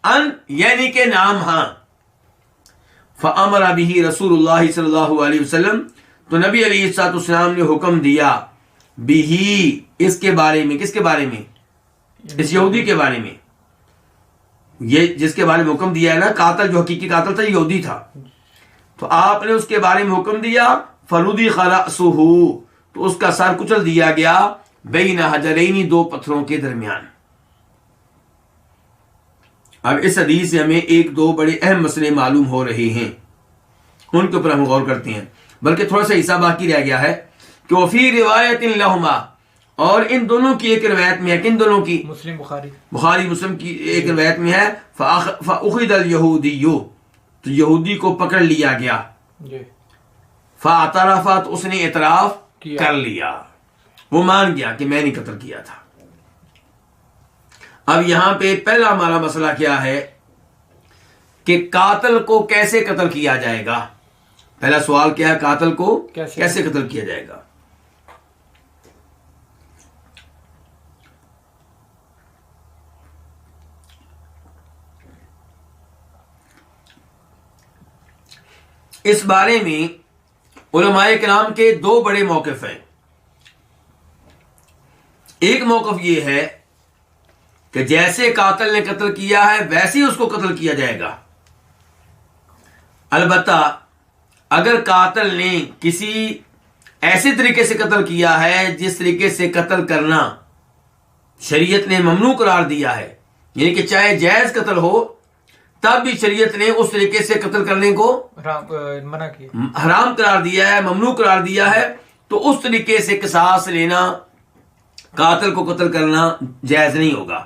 ان، یعنی کہ نام ہاں. فامر به رسول اللہ صلی اللہ علیہ وسلم، تو نبی علیہ الصلوۃ والسلام نے حکم دیا بھی، اس کے بارے میں. کس کے بارے میں؟ اس یہودی کے بارے میں. یہ جس کے بارے میں حکم دیا ہے نا، قاتل جو حقیقی قاتل تھا یہودی تھا، تو آپ نے اس کے بارے میں حکم دیا. فرضخ رأسہ، تو اس کا سر کچل دیا گیا، بین حجرین، دو پتھروں کے درمیان. اب اس حدیث سے ہمیں ایک دو بڑے اہم مسئلے معلوم ہو رہے ہیں، ان کے اوپر ہم غور کرتے ہیں. بلکہ تھوڑا سا حصہ باقی رہ گیا ہے کہ وفی روایت لہما، اور ان دونوں کی ایک روایت میں ہے. کن دونوں کی؟ مسلم بخاری. بخاری مسلم کی ایک روایت میں ہے فأخذ الیہودی، تو یہودی کو پکڑ لیا گیا. جی فاعترف، تو اس نے اعتراف کیا. کر لیا، وہ مان گیا کہ میں نے قتل کیا تھا. اب یہاں پہ پہلا ہمارا مسئلہ کیا ہے کہ قاتل کو کیسے قتل کیا جائے گا. پہلا سوال کیا ہے، قاتل کو کیسے قتل کیا جائے گا. اس بارے میں علماء کرام کے دو بڑے موقف ہیں. ایک موقف یہ ہے کہ جیسے قاتل نے قتل کیا ہے ویسے ہی اس کو قتل کیا جائے گا. البتہ اگر قاتل نے کسی ایسے طریقے سے قتل کیا ہے جس طریقے سے قتل کرنا شریعت نے ممنوع قرار دیا ہے، یعنی کہ چاہے جائز قتل ہو تب بھی شریعت نے اس طریقے سے قتل کرنے کو منع کیا، حرام قرار دیا ہے، ممنوع قرار دیا ہے، تو اس طریقے سے قصاص لینا، قاتل کو قتل کرنا جائز نہیں ہوگا.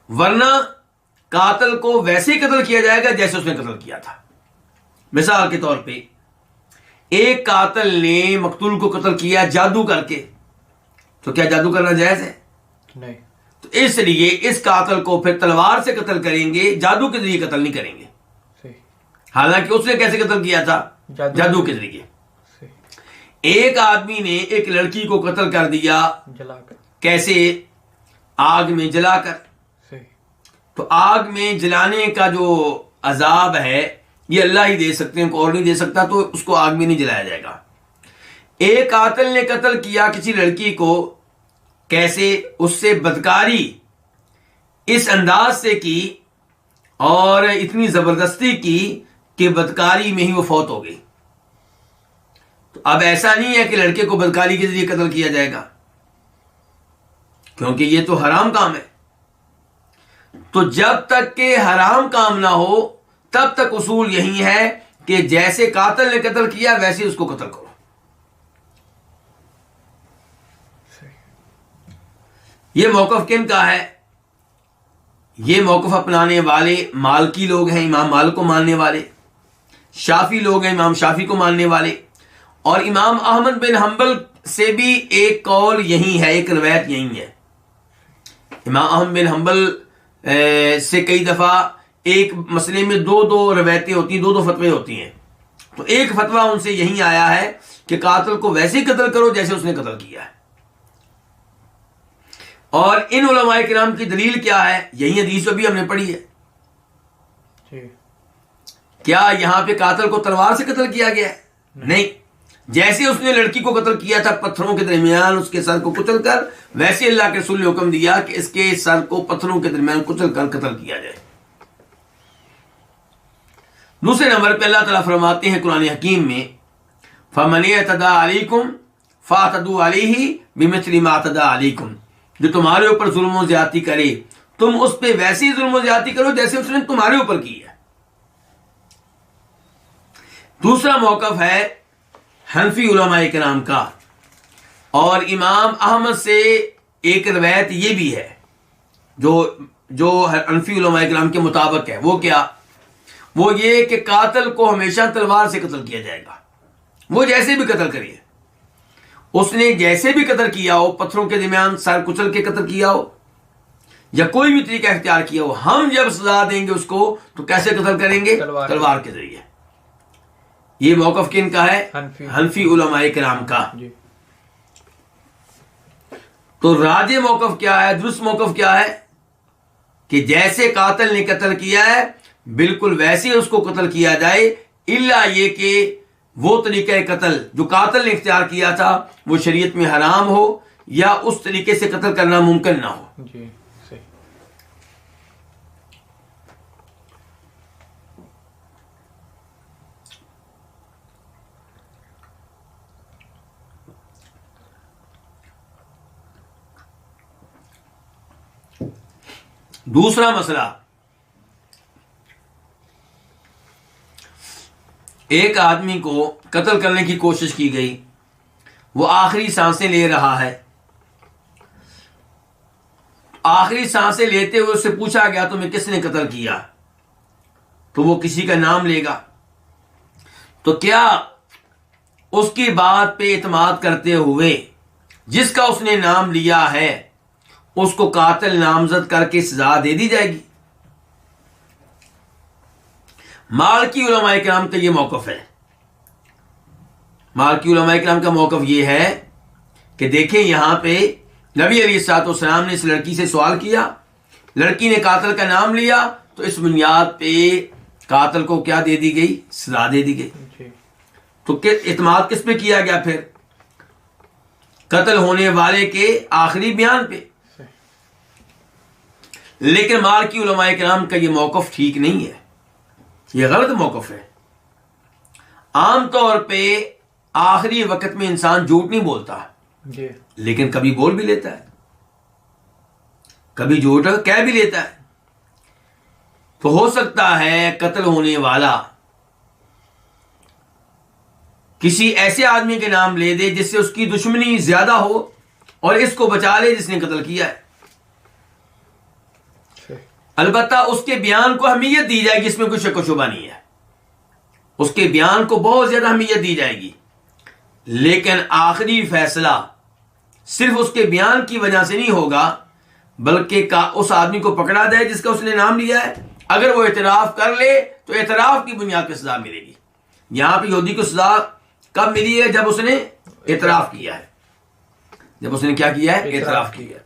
ورنہ قاتل کو ویسے ہی قتل کیا جائے گا جیسے اس نے قتل کیا تھا. مثال کے طور پہ ایک قاتل نے مقتول کو قتل کیا جادو کر کے، تو کیا جادو کرنا جائز ہے؟ نہیں. تو اس لیے اس قاتل کو پھر تلوار سے قتل کریں گے، جادو کے ذریعے قتل نہیں کریں گے. حالانکہ اس نے کیسے قتل کیا تھا؟ جادو کے ذریعے. ایک آدمی نے ایک لڑکی کو قتل کر دیا، جلا کر. کیسے؟ آگ میں جلا کر. تو آگ میں جلانے کا جو عذاب ہے یہ اللہ ہی دے سکتے ہیں، کوئی اور نہیں دے سکتا، تو اس کو آگ میں نہیں جلایا جائے گا. ایک قاتل نے قتل کیا کسی لڑکی کو، کیسے؟ اس سے بدکاری اس انداز سے کی اور اتنی زبردستی کی کہ بدکاری میں ہی وہ فوت ہو گئی. تو اب ایسا نہیں ہے کہ لڑکے کو بدکاری کے ذریعے قتل کیا جائے گا، کیونکہ یہ تو حرام کام ہے. تو جب تک کہ حرام کام نہ ہو تب تک اصول یہی ہے کہ جیسے قاتل نے قتل کیا ویسے اس کو قتل کرو. یہ موقف کن کا ہے؟ یہ موقف اپنانے والے مالکی لوگ ہیں، امام مالک کو ماننے والے. شافی لوگ ہیں، امام شافی کو ماننے والے. اور امام احمد بن حنبل سے بھی ایک قول یہی ہے، ایک روایت یہی ہے. امام احمد بن حنبل سے کئی دفعہ ایک مسئلے میں دو دو روایتیں ہوتی ہیں، دو دو فتوے ہوتی ہیں. تو ایک فتویٰ ان سے یہی آیا ہے کہ قاتل کو ویسے ہی قتل کرو جیسے اس نے قتل کیا ہے. اور ان علماء کرام کی دلیل کیا ہے؟ یہی حدیث جو بھی ہم نے پڑھی ہے. کیا یہاں پہ قاتل کو تلوار سے قتل کیا گیا ہے؟ نہیں. جیسے اس نے لڑکی کو قتل کیا تھا پتھروں کے درمیان اس کے سر کو کچل کر، ویسے اللہ کے رسول نے حکم دیا کہ اس کے سر کو پتھروں کے درمیان کچل کر قتل کیا جائے. دوسرے نمبر پہ اللہ تعالیٰ فرماتے ہیں قرآن حکیم میں فَمَنِ اعْتَدَىٰ عَلَيْكُمْ فَاعْتَدُوا عَلَيْهِ بِمِثْلِ مَا اعْتَدَىٰ عَلَيْكُمْ، جو تمہارے اوپر ظلم و زیادتی کرے تم اس پہ ویسی ظلم و زیادتی کرو جیسے اس نے تمہارے اوپر کی ہے. دوسرا موقف ہے حنفی علماء کرام کا، اور امام احمد سے ایک روایت یہ بھی ہے جو حنفی علماء کرام کے مطابق ہے. وہ کیا؟ وہ یہ کہ قاتل کو ہمیشہ تلوار سے قتل کیا جائے گا، وہ جیسے بھی قتل کریے. اس نے جیسے بھی قتل کیا ہو، پتھروں کے درمیان سر کچل کے قتل کیا ہو یا کوئی بھی طریقہ اختیار کیا ہو، ہم جب سزا دیں گے اس کو تو کیسے قتل کریں گے؟ تلوار کے ذریعے۔ یہ موقف کن کا ہے؟ حنفی علماء کرام کا۔ جی تو راجح موقف کیا ہے، درست موقف کیا ہے کہ جیسے قاتل نے قتل کیا ہے بالکل ویسے اس کو قتل کیا جائے، الا یہ کہ وہ طریقہ قتل جو قاتل نے اختیار کیا تھا وہ شریعت میں حرام ہو یا اس طریقے سے قتل کرنا ممکن نہ ہو۔ جی صحیح۔ دوسرا مسئلہ، ایک آدمی کو قتل کرنے کی کوشش کی گئی، وہ آخری سانسیں لے رہا ہے، آخری سانسیں لیتے ہوئے اس سے پوچھا گیا تمہیں کس نے قتل کیا، تو وہ کسی کا نام لے گا، تو کیا اس کی بات پہ اعتماد کرتے ہوئے جس کا اس نے نام لیا ہے اس کو قاتل نامزد کر کے سزا دے دی جائے گی؟ مالکی علماء کرام کا یہ موقف ہے۔ مالکی علماء کرام کا موقف یہ ہے کہ دیکھیں یہاں پہ نبی علیہ الصلوۃ والسلام نے اس لڑکی سے سوال کیا، لڑکی نے قاتل کا نام لیا، تو اس بنیاد پہ قاتل کو کیا دے دی گئی؟ سزا دے دی گئی۔ جی تو اعتماد کس پہ کیا گیا پھر؟ قتل ہونے والے کے آخری بیان پہ۔ لیکن مالکی علماء کرام کا یہ موقف ٹھیک نہیں ہے، یہ غلط موقف ہے۔ عام طور پہ آخری وقت میں انسان جھوٹ نہیں بولتا، جی لیکن کبھی بول بھی لیتا ہے، کبھی جھوٹ کہہ بھی لیتا ہے۔ تو ہو سکتا ہے قتل ہونے والا کسی ایسے آدمی کے نام لے دے جس سے اس کی دشمنی زیادہ ہو اور اس کو بچا لے جس نے قتل کیا ہے۔ البتہ اس کے بیان کو اہمیت دی جائے گی، اس میں کوئی شک و شبہ نہیں ہے، اس کے بیان کو بہت زیادہ اہمیت دی جائے گی، لیکن آخری فیصلہ صرف اس کے بیان کی وجہ سے نہیں ہوگا، بلکہ اس آدمی کو پکڑا جائے جس کا اس نے نام لیا ہے، اگر وہ اعتراف کر لے تو اعتراف کی بنیاد پہ سزا ملے گی۔ یہاں پہ یہودی کو سزا کب ملی ہے؟ جب اس نے اعتراف کیا ہے، جب اس نے کیا کیا ہے؟ اعتراف کیا ہے۔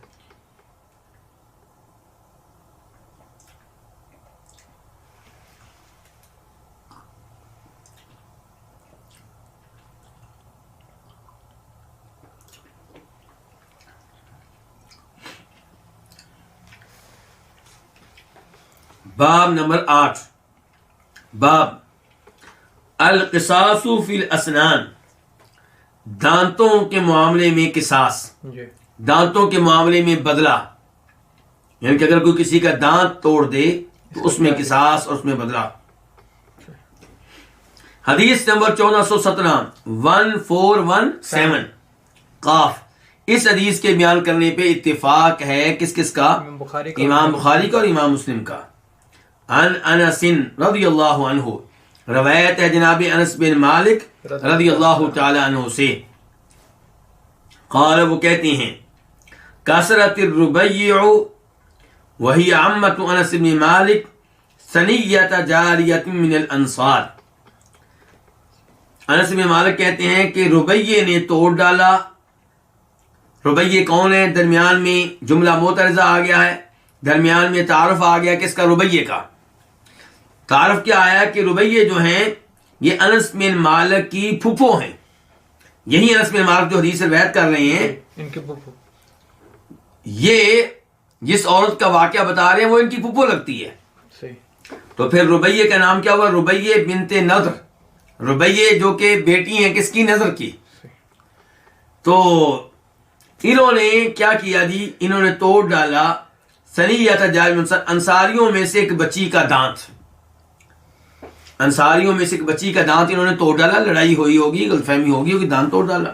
باب نمبر 8، باب القصاص فی الاسنان، دانتوں کے معاملے میں قصاص، جی دانتوں کے معاملے میں بدلہ، یعنی کہ اگر کوئی کسی کا دانت توڑ دے تو اس میں قصاص اور اس میں بدلہ۔ حدیث نمبر 1417، 1417 قاف۔ اس حدیث کے بیان کرنے پہ اتفاق ہے کس کس کا؟ امام بخاری کا اور امام مسلم کا۔ عن انس رضی اللہ عنہ، روایت ہے جناب انس بن مالک رضی اللہ تعالی عنہ سے، قال وہ کہتے ہیں کثرت الربیع وہی عمت انس بن مالک ثنیۃ جاریۃ من الانصار۔ انس بن مالک کہتے ہیں کہ ربیع نے توڑ ڈالا۔ ربیع کون ہے؟ درمیان میں جملہ معترضہ آ گیا ہے، درمیان میں تعارف آ گیا کس کا؟ ربیع کا۔ تعارف کیا آیا کہ ربیع جو ہیں یہ انس بن مالک کی پھپھو ہیں، یہی انس بن مالک جو حدیث روایت کر رہے ہیں، ان کے پھپھو، یہ جس عورت کا واقعہ بتا رہے ہیں وہ ان کی پھپھو لگتی ہے۔ صحیح۔ تو پھر ربیع کا نام کیا ہوا؟ ربیع بنت نضر، ربیع جو کہ بیٹی ہیں کس کی؟ نضر کی۔ تو انہوں نے کیا کیا جی؟ انہوں نے توڑ ڈالا ثنیۃ جاریۃ، انصاریوں میں سے ایک بچی کا دانت، انصاریوں میں سے ایک بچی کا دانت انہوں نے توڑ ڈالا، لڑائی ہوئی ہوگی، غلط فہمی ہوگی، دانت توڑ ڈالا۔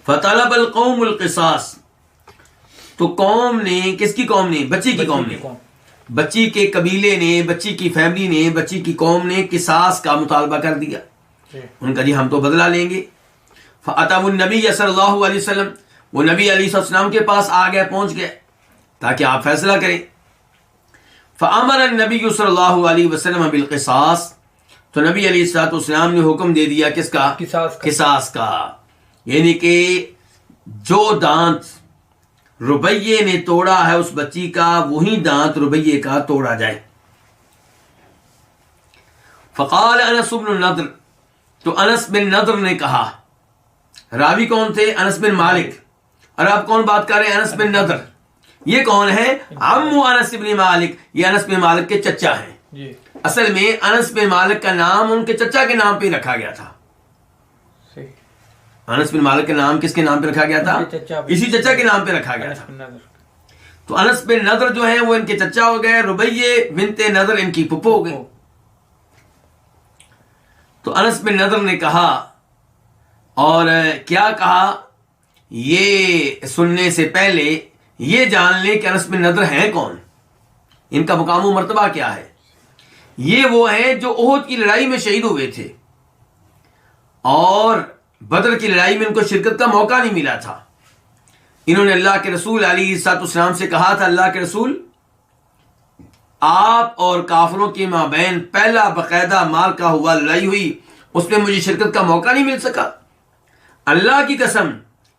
فطلب القوم القصاص، تو قوم نے، کس کی قوم نے؟ بچی کی قوم نے، بچی کے قبیلے نے، بچی کی فیملی نے، بچی کی قوم نے قصاص کا مطالبہ کر دیا۔ ان کا جی ہم تو بدلہ لیں گے۔ فأتوا النبی صلی اللہ علیہ وسلم، وہ نبی علیہ السلام کے پاس آ گئے، پہنچ گئے۔ تاکہ آپ فیصلہ کریں. فامر النبی صلی اللہ علیہ وسلم بالقصاص، تو نبی علیہ الصلوۃ والسلام نے حکم دے دیا کس کا؟ قصاص کا. یعنی کہ جو دانت ربیے نے توڑا ہے اس بچی کا، وہی دانت ربیے کا توڑا جائے. فقال انس بن النضر، تو انس بن نضر نے کہا، راوی کون تھے؟ انس بن مالک. اور آپ کون بات کر رہے ہیں؟ انس بن نضر. یہ کون ہے؟ عمو انس بن مالک، یہ انس بن مالک کے چچا ہیں. جی. اصل میں انس بن مالک کا نام ان کے چچا کے نام پہ رکھا گیا تھا. انس بن مالک کا نام کس کے نام پہ رکھا گیا تھا؟ اسی چچا کے نام پہ رکھا گیا تھا. تو انس بن نضر جو ہیں وہ ان کے چچا ہو گئے، ربیہ بنت نضر ان کی پھپھو ہو گئی. تو انس بن نضر نے کہا، اور کیا کہا؟ یہ سننے سے پہلے یہ جان لیں کہ انس بن نضر ہیں کون، ان کا مقام و مرتبہ کیا ہے. یہ وہ ہیں جو احد کی لڑائی میں شہید ہوئے تھے، اور بدر کی لڑائی میں ان کو شرکت کا موقع نہیں ملا تھا. انہوں نے اللہ کے رسول علیہ الصلوۃ والسلام سے کہا تھا، اللہ کے رسول، آپ اور کافروں کے مابین پہلا باقاعدہ مال کا ہوا لڑائی ہوئی، اس میں مجھے شرکت کا موقع نہیں مل سکا. اللہ کی قسم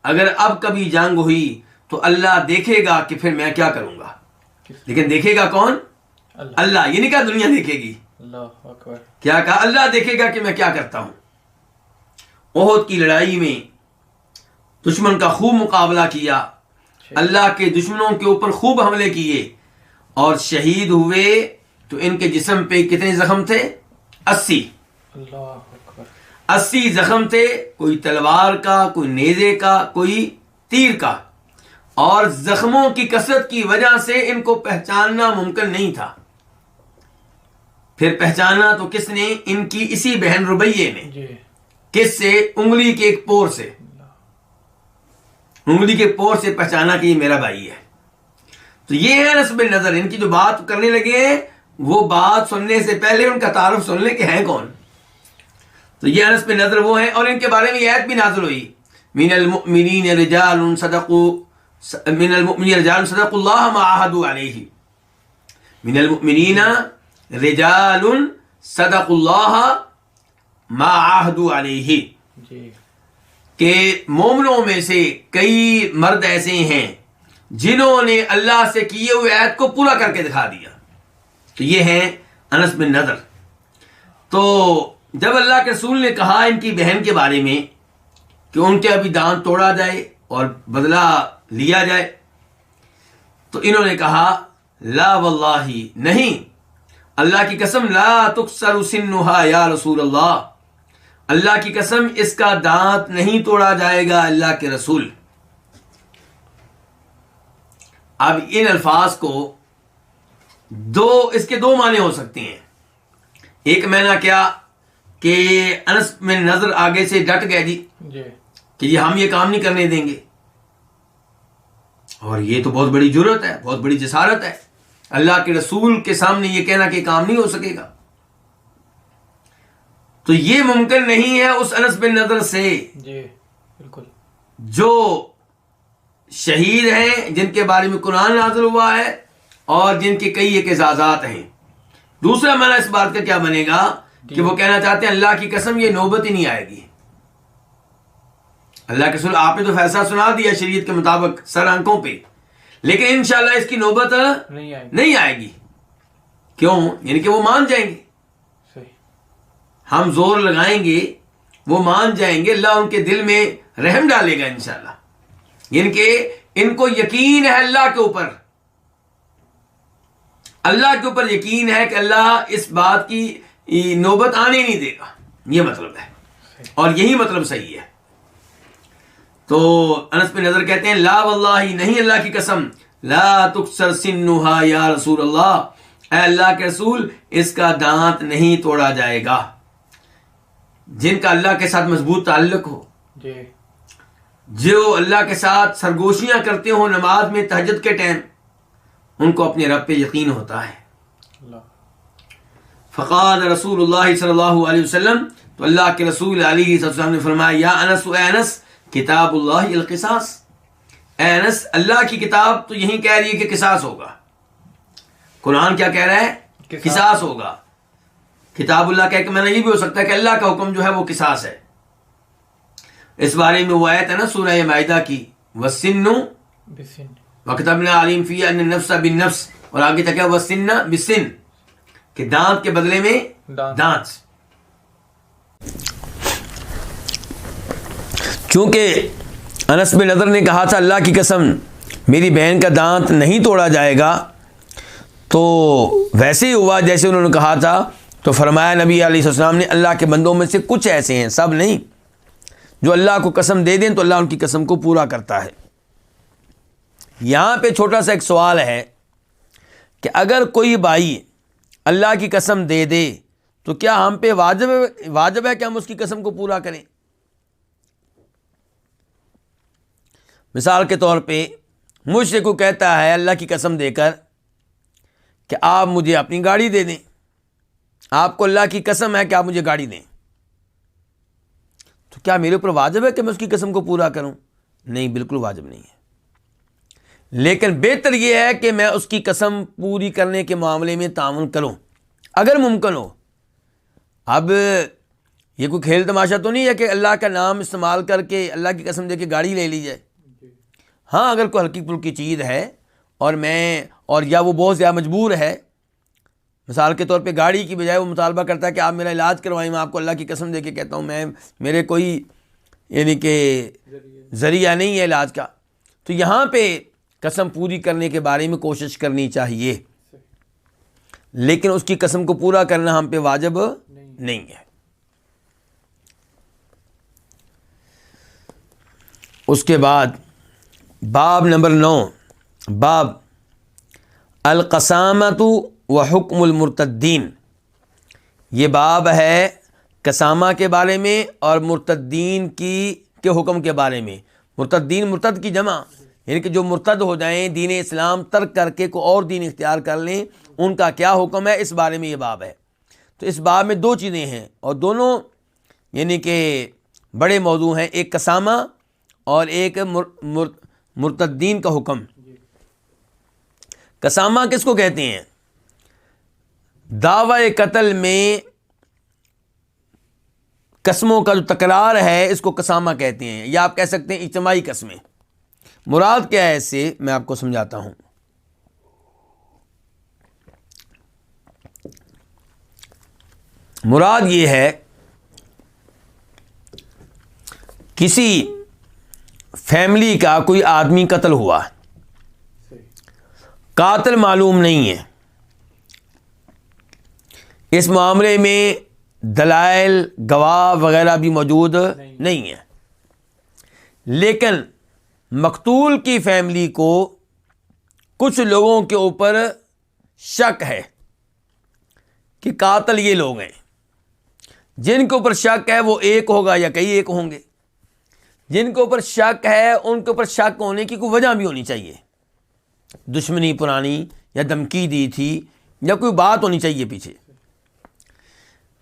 اگر اب کبھی جنگ ہوئی تو اللہ دیکھے گا کہ پھر میں کیا کروں گا. لیکن دیکھے گا کون؟ اللہ. یہ نہیں کہا دنیا دیکھے گی، اللہ اکبر. کیا کہا؟ اللہ دیکھے گا کہ میں کیا کرتا ہوں. احد کی لڑائی میں دشمن کا خوب مقابلہ کیا، اللہ کے دشمنوں کے اوپر خوب حملے کیے، اور شہید ہوئے. تو ان کے جسم پہ کتنے زخم تھے؟ 80. اللہ اکبر. 80 زخم تھے، کوئی تلوار کا، کوئی نیزے کا، کوئی تیر کا. اور زخموں کی کثرت کی وجہ سے ان کو پہچاننا ممکن نہیں تھا. پھر پہچانا تو کس نے؟ ان کی اسی بہن ربیہ نے. جی. کس سے؟ انگلی کے ایک پور سے. انگلی کے پور سے پہچانا کہ یہ میرا بھائی ہے. تو یہ ہے انس بن نضر. ان کی جو بات کرنے لگے ہیں وہ بات سننے سے پہلے ان کا تعارف سن لیں کہ ہیں کون. تو یہ انس بن نضر وہ ہیں، اور ان کے بارے میں یہ آیت بھی نازل ہوئی، من المؤمنین رجال صدقوا اللہ ما عاہدوا علیہ. من المؤمنین رجال صدقوا اللہ ما عاہدوا علیہ. جی. کہ مومنوں میں سے کئی مرد ایسے ہیں جنہوں نے اللہ سے کیے ہوئے عہد کو پورا کر کے دکھا دیا. تو یہ ہیں انس بن نضر. تو جب اللہ کے رسول نے کہا ان کی بہن کے بارے میں کہ ان کے ابھی دانت توڑا جائے اور بدلہ لیا جائے، تو انہوں نے کہا، لا واللہ، نہیں، اللہ کی قسم، لا تکسر سنها یا رسول اللہ، اللہ کی قسم اس کا دانت نہیں توڑا جائے گا اللہ کے رسول. اب ان الفاظ کو اس کے دو معنی ہو سکتے ہیں. ایک معنی کیا کہ انس بن نضر آگے سے ڈٹ گئے جی کہ یہ ہم یہ کام نہیں کرنے دیں گے، اور یہ تو بہت بڑی جرأت ہے، بہت بڑی جسارت ہے، اللہ کے رسول کے سامنے یہ کہنا کہ کام نہیں ہو سکے گا. تو یہ ممکن نہیں ہے اس انس بن نضر سے جی بالکل جو شہید ہیں، جن کے بارے میں قرآن نازل ہوا ہے اور جن کے کئی ایک اعزازات ہیں. دوسرا معنی اس بات کا کیا بنے گا کہ وہ کہنا چاہتے ہیں اللہ کی قسم یہ نوبت ہی نہیں آئے گی. اللہ کے رسول آپ نے تو فیصلہ سنا دیا شریعت کے مطابق سر آنکھوں پہ، لیکن انشاءاللہ اس کی نوبت نہیں آئے گی. کیوں؟ یعنی کہ وہ مان جائیں گے، ہم زور لگائیں گے وہ مان جائیں گے، اللہ ان کے دل میں رحم ڈالے گا انشاءاللہ. یعنی کہ ان کو یقین ہے اللہ کے اوپر، اللہ کے اوپر یقین ہے کہ اللہ اس بات کی نوبت آنے نہیں دے گا. یہ مطلب ہے، اور یہی مطلب صحیح ہے. تو انس بن نضر کہتے ہیں، لا واللہ، نہیں اللہ کی قسم، لا تکسر سنها یا رسول اللہ، اے اللہ کے رسول اس کا دانت نہیں توڑا جائے گا. جن کا اللہ کے ساتھ مضبوط تعلق ہو، جو اللہ کے ساتھ سرگوشیاں کرتے ہوں نماز میں تہجد کے ٹائم، ان کو اپنے رب پہ یقین ہوتا ہے. فقال رسول اللہ صلی اللہ علیہ وسلم، تو اللہ کے رسول علیہ وسلم نے فرمایا، یا انس، اے انس، کتاب اللہ القصاص، اے انس اللہ کی کتاب تو یہی کہہ رہی ہے کہ قصاص ہوگا. قرآن کیا کہہ رہا ہے؟ قصاص ہوگا. کتاب اللہ کہہ کہ میں نہیں بھی ہو سکتا کہ اللہ کا حکم جو ہے وہ قصاص ہے. اس بارے میں وہ آیت ہے نا سورہ مائدہ کی وَالسِّنُّ بسن وَكَتَبْنَا عَلَيْهِمْ فِيهَا أَنَّ النَّفْسَ بِالنَّفْسِ، اور آگے تک ہے وَالسِّنَّ بِالسِّنِّ، کہ دانت کے بدلے میں دانت. چونکہ انس بن نضر نے کہا تھا اللہ کی قسم میری بہن کا دانت نہیں توڑا جائے گا، تو ویسے ہی ہوا جیسے انہوں نے کہا تھا. تو فرمایا نبی علیہ السلام نے اللہ کے بندوں میں سے کچھ ایسے ہیں، سب نہیں، جو اللہ کو قسم دے دیں تو اللہ ان کی قسم کو پورا کرتا ہے. یہاں پہ چھوٹا سا ایک سوال ہے کہ اگر کوئی بھائی اللہ کی قسم دے دے تو کیا ہم پہ واجب ہے کہ ہم اس کی قسم کو پورا کریں؟ مثال کے طور پہ مجھ سے کوئی کہتا ہے اللہ کی قسم دے کر کہ آپ مجھے اپنی گاڑی دے دیں، آپ کو اللہ کی قسم ہے کہ آپ مجھے گاڑی دیں، تو کیا میرے اوپر واجب ہے کہ میں اس کی قسم کو پورا کروں؟ نہیں، بالکل واجب نہیں ہے. لیکن بہتر یہ ہے کہ میں اس کی قسم پوری کرنے کے معاملے میں تعاون کروں اگر ممکن ہو. اب یہ کوئی کھیل تماشا تو نہیں ہے کہ اللہ کا نام استعمال کر کے اللہ کی قسم دے کے گاڑی لے لی جائے. ہاں اگر کوئی ہلکی پھلکی چیز ہے اور یا وہ بہت زیادہ مجبور ہے، مثال کے طور پہ گاڑی کی بجائے وہ مطالبہ کرتا ہے کہ آپ میرا علاج کروائیں، میں آپ کو اللہ کی قسم دے کے کہتا ہوں میرے کوئی یعنی کہ ذریعہ نہیں ہے علاج کا، تو یہاں پہ قسم پوری کرنے کے بارے میں کوشش کرنی چاہیے. لیکن اس کی قسم کو پورا کرنا ہم پہ واجب نہیں ہے. اس کے بعد باب نمبر 9، باب القسامۃ و حکم المرتدین. یہ باب ہے قسامہ کے بارے میں اور مرتدین کے حکم کے بارے میں. مرتدین مرتد کی جمع، یعنی کہ جو مرتد ہو جائیں، دین اسلام ترک کر کے کوئی اور دین اختیار کر لیں، ان کا کیا حکم ہے، اس بارے میں یہ باب ہے. تو اس باب میں دو چیزیں ہیں اور دونوں یعنی کہ بڑے موضوع ہیں، ایک قسامہ اور ایک مرتدین کا حکم. قسامہ کس کو کہتے ہیں؟ دعوی قتل میں قسموں کا جو تکرار ہے اس کو قسامہ کہتے ہیں، یا آپ کہہ سکتے ہیں اجتماعی قسمیں. مراد کیا ہے اس سے میں آپ کو سمجھاتا ہوں. مراد یہ ہے کسی فیملی کا کوئی آدمی قتل ہوا، قاتل معلوم نہیں ہے، اس معاملے میں دلائل گواہ وغیرہ بھی موجود نہیں ہے، لیکن مقتول کی فیملی کو کچھ لوگوں کے اوپر شک ہے کہ قاتل یہ لوگ ہیں. جن کے اوپر شک ہے وہ ایک ہوگا یا کئی ایک ہوں گے. جن کے اوپر شک ہے ان کے اوپر شک ہونے کی کوئی وجہ بھی ہونی چاہیے، دشمنی پرانی یا دھمکی دی تھی یا کوئی بات ہونی چاہیے پیچھے.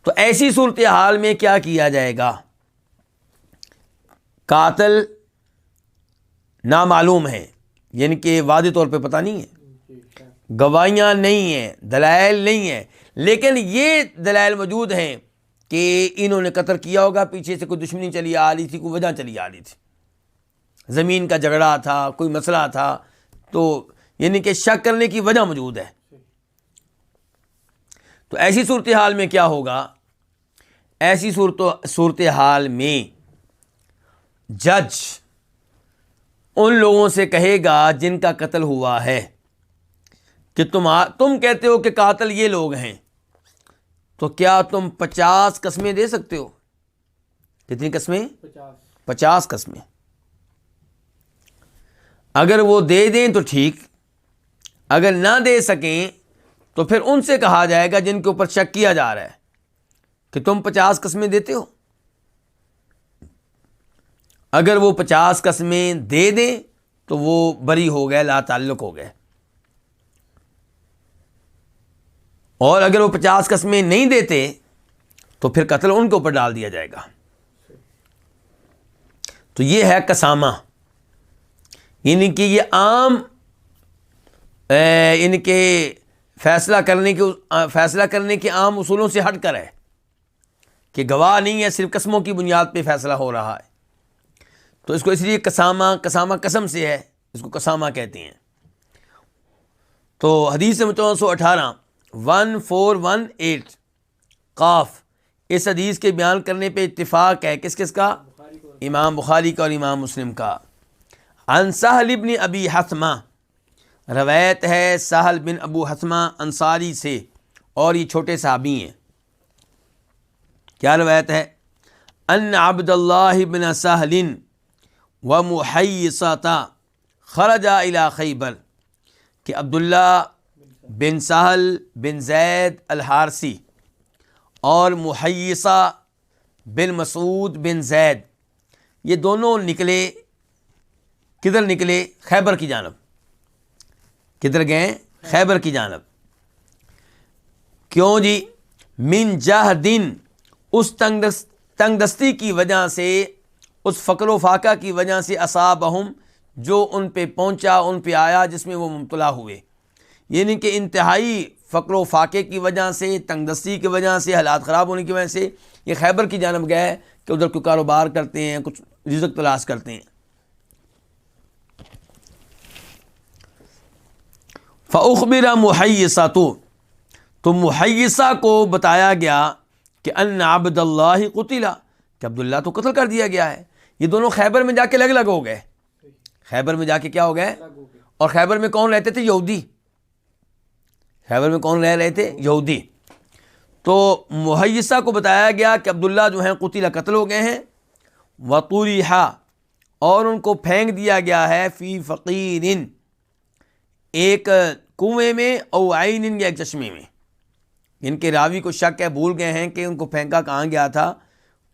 تو ایسی صورتحال میں کیا کیا جائے گا؟ قاتل نامعلوم ہے، یعنی کہ واضح طور پہ پتہ نہیں ہے، گواہیاں نہیں ہیں، دلائل نہیں ہیں، لیکن یہ دلائل موجود ہیں کہ انہوں نے قتل کیا ہوگا، پیچھے سے کوئی دشمنی چلی آ رہی تھی، کوئی وجہ چلی آ رہی تھی، زمین کا جھگڑا تھا، کوئی مسئلہ تھا، تو یعنی کہ شک کرنے کی وجہ موجود ہے. تو ایسی صورتحال میں کیا ہوگا؟ ایسی صورتحال میں جج ان لوگوں سے کہے گا جن کا قتل ہوا ہے کہ تم کہتے ہو کہ قاتل یہ لوگ ہیں، تو کیا تم 50 قسمیں دے سکتے ہو؟ کتنی قسمیں؟ 50 قسمیں. اگر وہ دے دیں تو ٹھیک، اگر نہ دے سکیں تو پھر ان سے کہا جائے گا جن کے اوپر شک کیا جا رہا ہے کہ تم 50 قسمیں دیتے ہو. اگر وہ 50 قسمیں دے دیں تو وہ بری ہو گئے، لا تعلق ہو گئے. اور اگر وہ 50 قسمیں نہیں دیتے تو پھر قتل ان کے اوپر ڈال دیا جائے گا. تو یہ ہے قسامہ، یعنی کہ یہ عام ان کے فیصلہ کرنے کے عام اصولوں سے ہٹ کر ہے کہ گواہ نہیں ہے، صرف قسموں کی بنیاد پہ فیصلہ ہو رہا ہے، تو اس کو اس لیے قسامہ قسم سے ہے، اس کو قسامہ کہتے ہیں۔ تو حدیث 1418 قاف، اس حدیث کے بیان کرنے پہ اتفاق ہے کس کا؟ امام بخاری کا اور امام مسلم کا۔ عن سہل بن ابی حثمہ، روایت ہے سہل بن ابو حثمہ انصاری سے، اور یہ چھوٹے صحابی ہیں۔ کیا روایت ہے؟ ان عبد اللہ بن سہل ومحیصۃ خرجا الی خیبر، کہ عبداللہ بن سہل بن زید الحارثی اور محیصہ بن مسعود بن زید، یہ دونوں نکلے، کدھر نکلے؟ خیبر کی جانب۔ کدھر گئے؟ خیبر کی جانب۔ کیوں جی؟ من جہدن، اس تنگ دستی کی وجہ سے، اس فقر و فاقہ کی وجہ سے، اصابہم، جو ان پہ پہنچا، ان پہ آیا، جس میں وہ مبتلا ہوئے، یعنی کہ انتہائی فقر و فاقے کی وجہ سے، تنگ دستی کی وجہ سے، حالات خراب ہونے کی وجہ سے یہ خیبر کی جانب گئے کہ ادھر کوئی کاروبار کرتے ہیں، کچھ رزق تلاش کرتے ہیں۔ فأخبر محیصہ، تو محیصہ کو بتایا گیا کہ ان عبد اللہ قتل، کہ عبداللہ تو قتل کر دیا گیا ہے۔ یہ دونوں خیبر میں جا کے لگ ہو گئے، خیبر میں جا کے کیا ہو گئے؟ اور خیبر میں کون رہتے تھے؟ یہودی۔ خیبر میں کون رہ رہے تھے؟ یہودی۔ تو محیصہ کو بتایا گیا کہ عبداللہ جو ہیں قتل، قتل ہو گئے ہیں، وطرحا، اور ان کو پھینک دیا گیا ہے، فی فقیر، ایک کنویں میں، او عین، یا ایک چشمے میں۔ ان کے راوی کو شک ہے، بھول گئے ہیں کہ ان کو پھینکا کہاں گیا تھا،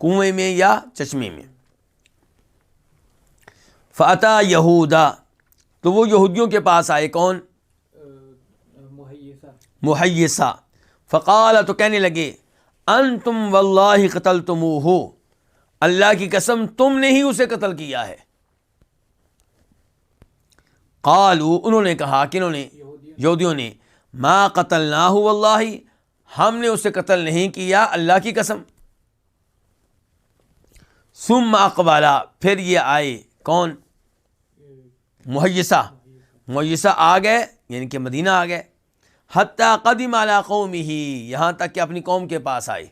کنویں میں یا چشمے میں۔ فاتا یہودا، تو وہ یہودیوں کے پاس آئے، کون؟ محیصہ۔ فقال، تو کہنے لگے، انتم واللہ قتلتموہ، اللہ کی قسم تم نے ہی اسے قتل کیا ہے۔ قالوا، انہوں نے کہا، کنہوں نے؟ یہودیوں نے، ما قتلناہ واللہ، ہم نے اسے قتل نہیں کیا اللہ کی قسم۔ ثم اقبلا، پھر یہ آئے، کون؟ محیصہ آ گئے، یعنی کہ مدینہ آ گئے، حتی قدم علی قومہ، یہاں تک کہ اپنی قوم کے پاس آئے۔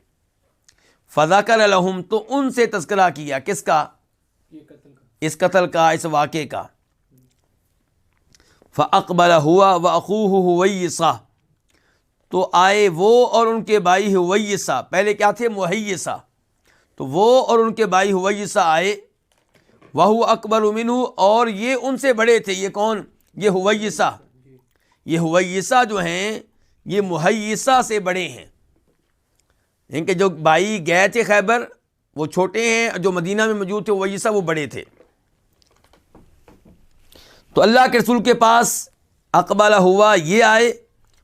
فذکر لہم، تو ان سے تذکرہ کیا، کس کا؟ اس قتل کا، اس واقعے کا۔ فاقبل ہوا واخوہ ہویصہ، تو آئے وہ اور ان کے بھائی ہویصہ، پہلے کیا تھے؟ محیصہ، تو وہ اور ان کے بھائی ہویصہ آئے، وہو اکبر منہ، اور یہ ان سے بڑے تھے۔ یہ کون؟ یہ ہویصہ۔ یہ ہویصہ جو ہیں یہ محیصہ سے بڑے ہیں، ان کے جو بھائی گئے تھے خیبر وہ چھوٹے ہیں، جو مدینہ میں موجود تھے ہویصہ وہ بڑے تھے۔ تو اللہ کے رسول کے پاس اقبال ہوا، یہ آئے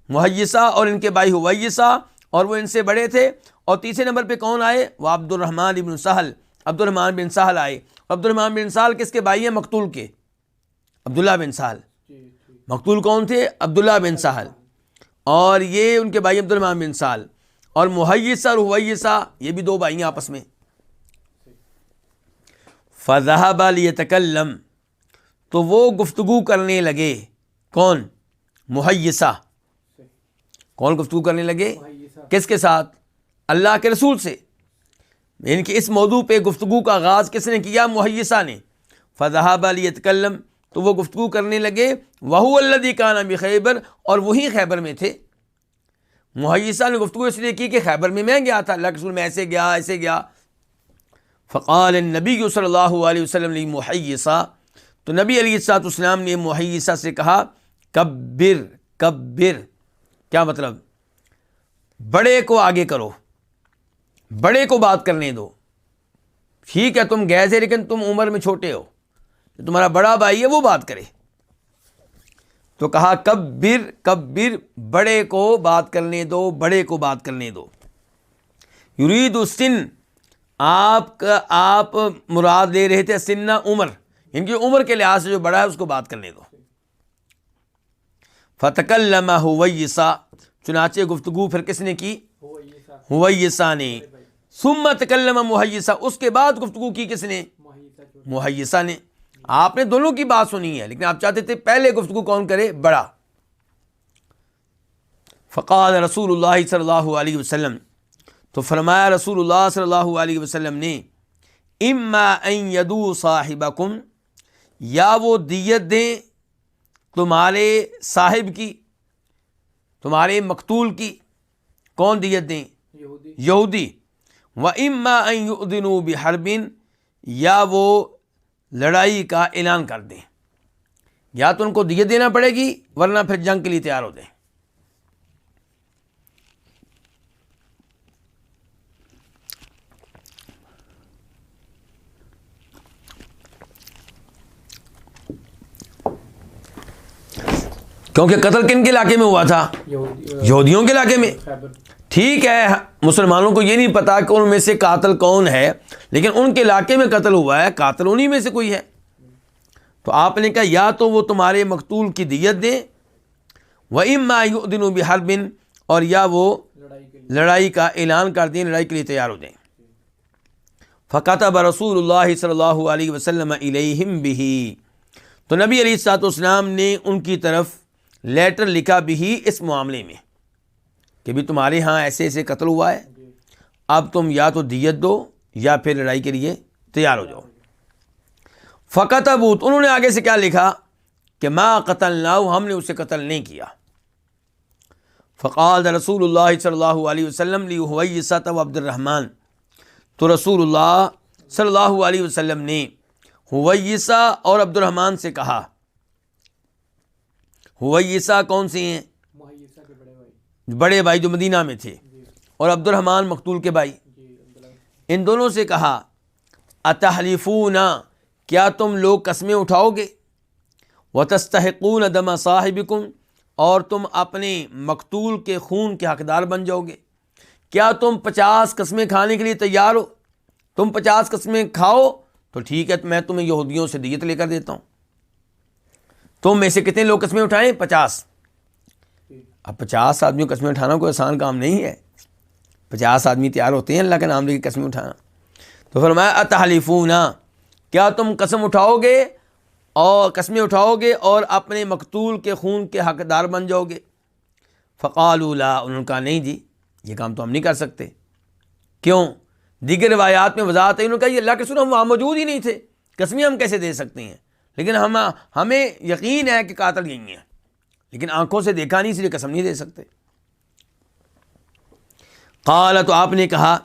محیصہ اور ان کے بھائی ہویصہ، اور وہ ان سے بڑے تھے۔ اور تیسرے نمبر پہ کون آئے؟ وہ عبد الرحمن بن سہل، عبد الرحمن بن سہل آئے۔ عبد الرحمن بن سہل کس کے بھائی ہیں؟ مقتول کے، عبداللہ بن سہل۔ مقتول کون تھے؟ عبداللہ بن سہل، اور یہ ان کے بھائی عبد الرحمن بن سہل۔ اور محیصہ اور ہویصہ یہ بھی دو بھائی ہیں آپس میں۔ فذهب ليتكلم، تو وہ گفتگو کرنے لگے، کون؟ محیصہ۔ کون گفتگو کرنے لگے؟ کس کے ساتھ؟ اللہ کے رسول سے، یعنی کہ اس موضوع پہ گفتگو کا آغاز کس نے کیا؟ محیصہ نے۔ فذهب ليتكلم، تو وہ گفتگو کرنے لگے، وهو الذي كان بخیبر، اور وہی خیبر میں تھے۔ محیصہ نے گفتگو اس لیے کی کہ خیبر میں گیا تھا، اللہ کے رسول میں ایسے گیا۔ فقال النبی صلی اللہ علیہ وسلم لمحیصہ، تو نبی علیہ الصلوۃ والسلام نے محیصہ سے کہا، کبر، کیا مطلب؟ بڑے کو آگے کرو، بڑے کو بات کرنے دو۔ ٹھیک ہے تم گئے تھے لیکن تم عمر میں چھوٹے ہو، تمہارا بڑا بھائی ہے وہ بات کرے۔ تو کہا کبر، بڑے کو بات کرنے دو، بڑے کو بات کرنے دو۔ یرید السن، آپ مراد لے رہے تھے سنہ عمر، ان کی عمر کے لحاظ سے جو بڑا ہے اس کو بات کرنے دو. فتکلم ہویسا، چنانچہ گفتگو پھر کس نے کی؟ ہویسا نے. ثم تکلم مہیسا، اس کے بعد گفتگو کی کس نے؟ مہیسا نے. آپ نے دونوں کی بات سنی ہے، لیکن آپ چاہتے تھے پہلے گفتگو کون کرے؟ بڑا. فقال رسول اللہ صلی اللہ علیہ وسلم، تو فرمایا رسول اللہ صلی اللہ علیہ وسلم نے، اما ان یدو صاحبکم، یا وہ دیت دیں تمہارے صاحب کی، تمہارے مقتول کی. کون دیت دیں؟ یہودی. وَإِمَّا أَن يُؤْذِنُوا بِحَرْبٍ، یا وہ لڑائی کا اعلان کر دیں. یا تو ان کو دیت دینا پڑے گی ورنہ پھر جنگ کے لیے تیار ہو جائیں. کیونکہ قتل کن کے علاقے میں ہوا تھا؟ یہودیوں کے علاقے میں. ٹھیک ہے، مسلمانوں کو یہ نہیں پتا کہ ان میں سے قاتل کون ہے، لیکن ان کے علاقے میں قتل ہوا ہے، قاتل انہی میں سے کوئی ہے. تو آپ نے کہا یا تو وہ تمہارے مقتول کی دیت دیں، وَإِمَّا يُؤْذِنُوا بِحَرْبٍ، اور یا وہ لڑائی کا اعلان کر دیں، لڑائی کے لیے تیار ہو جائیں. فَكَتَبَ رسول اللہ صلی اللہ علیہ وسلم إِلَيْهِمْ بِهِ، تو نبی علیہ الصلوۃ والسلام نے ان کی طرف لیٹر لکھا بھی اس معاملے میں کہ بھی تمہارے ہاں ایسے ایسے قتل ہوا ہے، اب تم یا تو دیت دو یا پھر لڑائی کے لیے تیار ہو جاؤ. فَكَتَبُوا، انہوں نے آگے سے کیا لکھا کہ ما قتلناه، ہم نے اسے قتل نہیں کیا. فقال رسول اللہ صلی اللہ علیہ وسلم لِهُوَيْسَةَ وعبد الرحمن، تو رسول اللہ صلی اللہ علیہ وسلم نے ہویسہ اور عبد الرحمن سے کہا. ہویسہ کون سے ہیں؟ بڑے بھائی جو مدینہ میں تھے، اور عبد الرحمن مقتول کے بھائی. ان دونوں سے کہا اتحلفون، کیا تم لوگ قسمیں اٹھاؤ گے؟ وتستحقون دم صاحبکم، اور تم اپنے مقتول کے خون کے حقدار بن جاؤ گے. کیا تم 50 قسمیں کھانے کے لیے تیار ہو؟ تم 50 قسمیں کھاؤ تو ٹھیک ہے، میں تمہیں یہودیوں سے دیت لے کر دیتا ہوں. تم میں سے کتنے لوگ قسمیں اٹھائیں؟ 50. اب 50 آدمیوں قسمیں اٹھانا کوئی آسان کام نہیں ہے. 50 آدمی تیار ہوتے ہیں اللہ کے نام لے کے قسمیں اٹھانا. تو فرمایا اتحلفون، کیا تم قسم اٹھاؤ گے اور قسمیں اٹھاؤ گے اور اپنے مقتول کے خون کے حقدار بن جاؤ گے؟ فقالوا لا، انہوں نے کہا نہیں جی، یہ کام تو ہم نہیں کر سکتے. کیوں؟ دیگر روایات میں وضاحت ہے، انہوں نے کہا یہ اللہ کے رسول ہم وہاں موجود ہی نہیں تھے، قسمیں ہم کیسے دے سکتے ہیں؟ لیکن ہمیں یقین ہے کہ قاتل یہی ہیں، لیکن آنکھوں سے دیکھا نہیں، اس لیے قسم نہیں دے سکتے. قال، تو آپ نے کہا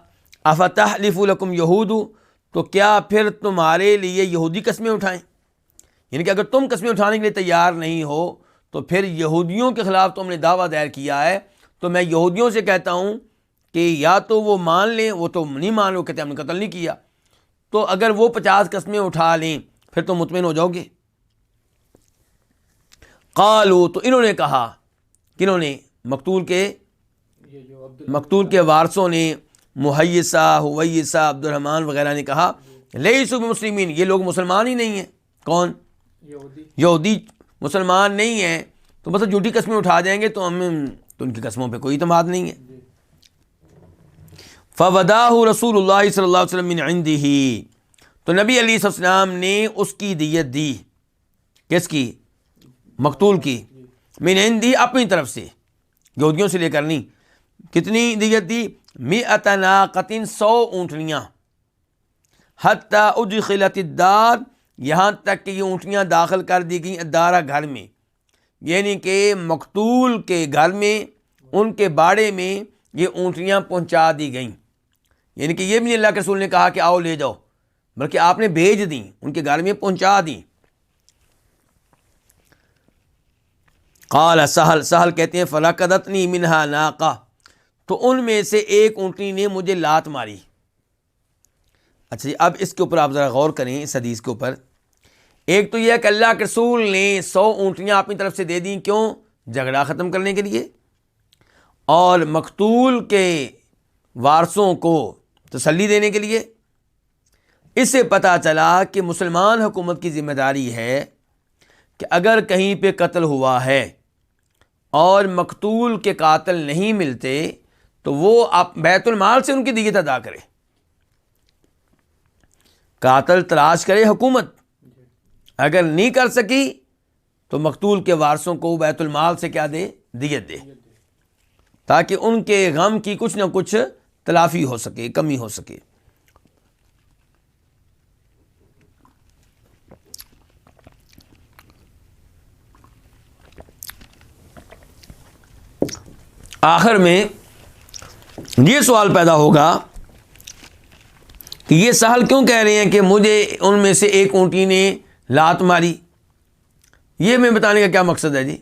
افتحلف لکم یہود، تو کیا پھر تمہارے لیے یہودی قسمیں اٹھائیں؟ یعنی کہ اگر تم قسمیں اٹھانے کے لیے تیار نہیں ہو تو پھر یہودیوں کے خلاف تم نے دعویٰ دائر کیا ہے، تو میں یہودیوں سے کہتا ہوں کہ یا تو وہ مان لیں، وہ تو نہیں مان لیں، وہ کہتے ہیں ہم نے قتل نہیں کیا، تو اگر وہ 50 قسمیں اٹھا لیں پھر تم مطمئن ہو جاؤ گے. قالوا، تو انہوں نے کہا، کنہوں نے؟ مقتول کے وارثوں نے، مہیسہ، ہویسہ، عبد الرحمن وغیرہ نے کہا لیسوا بمسلمین، یہ لوگ مسلمان ہی نہیں ہیں. کون؟ یہودی مسلمان نہیں ہیں، تو بس جھوٹی قسمیں اٹھا جائیں گے تو ان کی قسموں پہ کوئی اعتماد نہیں ہے. فوداہ رسول اللہ صلی اللہ علیہ وسلم من عنده، تو نبی علیہ السلام نے اس کی دیت دی. کس کی؟ مقتول کی. من عنده، اپنی طرف سے، یہودیوں سے لے کر نہیں. کتنی دیت دی؟ 100 ناقۃ، 100 اونٹنیاں. حتی ادخلت الدار، یہاں تک کہ یہ اونٹنیاں داخل کر دی گئیں الدارہ، گھر میں، یعنی کہ مقتول کے گھر میں، ان کے باڑے میں یہ اونٹنیاں پہنچا دی گئیں. یعنی کہ یہ بھی اللہ کے رسول نے کہا کہ آؤ لے جاؤ، بلکہ آپ نے بھیج دیں، ان کے گھر میں پہنچا دیں. قال سہل کہتے ہیں فلقدتنی منہا ناقہ، تو ان میں سے ایک اونٹنی نے مجھے لات ماری. اچھا جی، اب اس کے اوپر آپ ذرا غور کریں، اس حدیث کے اوپر. ایک تو یہ کہ اللہ کے رسول نے 100 اونٹنیاں اپنی طرف سے دے دیں، کیوں؟ جھگڑا ختم کرنے کے لیے، اور مقتول کے وارثوں کو تسلی دینے کے لیے. اس سے پتہ چلا کہ مسلمان حکومت کی ذمہ داری ہے کہ اگر کہیں پہ قتل ہوا ہے اور مقتول کے قاتل نہیں ملتے تو وہ بیت المال سے ان کی دیت ادا کرے. قاتل تلاش کرے حکومت، اگر نہیں کر سکی تو مقتول کے وارثوں کو بیت المال سے کیا دے؟ دیت دے، تاکہ ان کے غم کی کچھ نہ کچھ تلافی ہو سکے، کمی ہو سکے. آخر میں یہ سوال پیدا ہوگا کہ یہ سہل کیوں کہہ رہے ہیں کہ مجھے ان میں سے ایک اونٹی نے لات ماری؟ یہ میں بتانے کا کیا مقصد ہے جی؟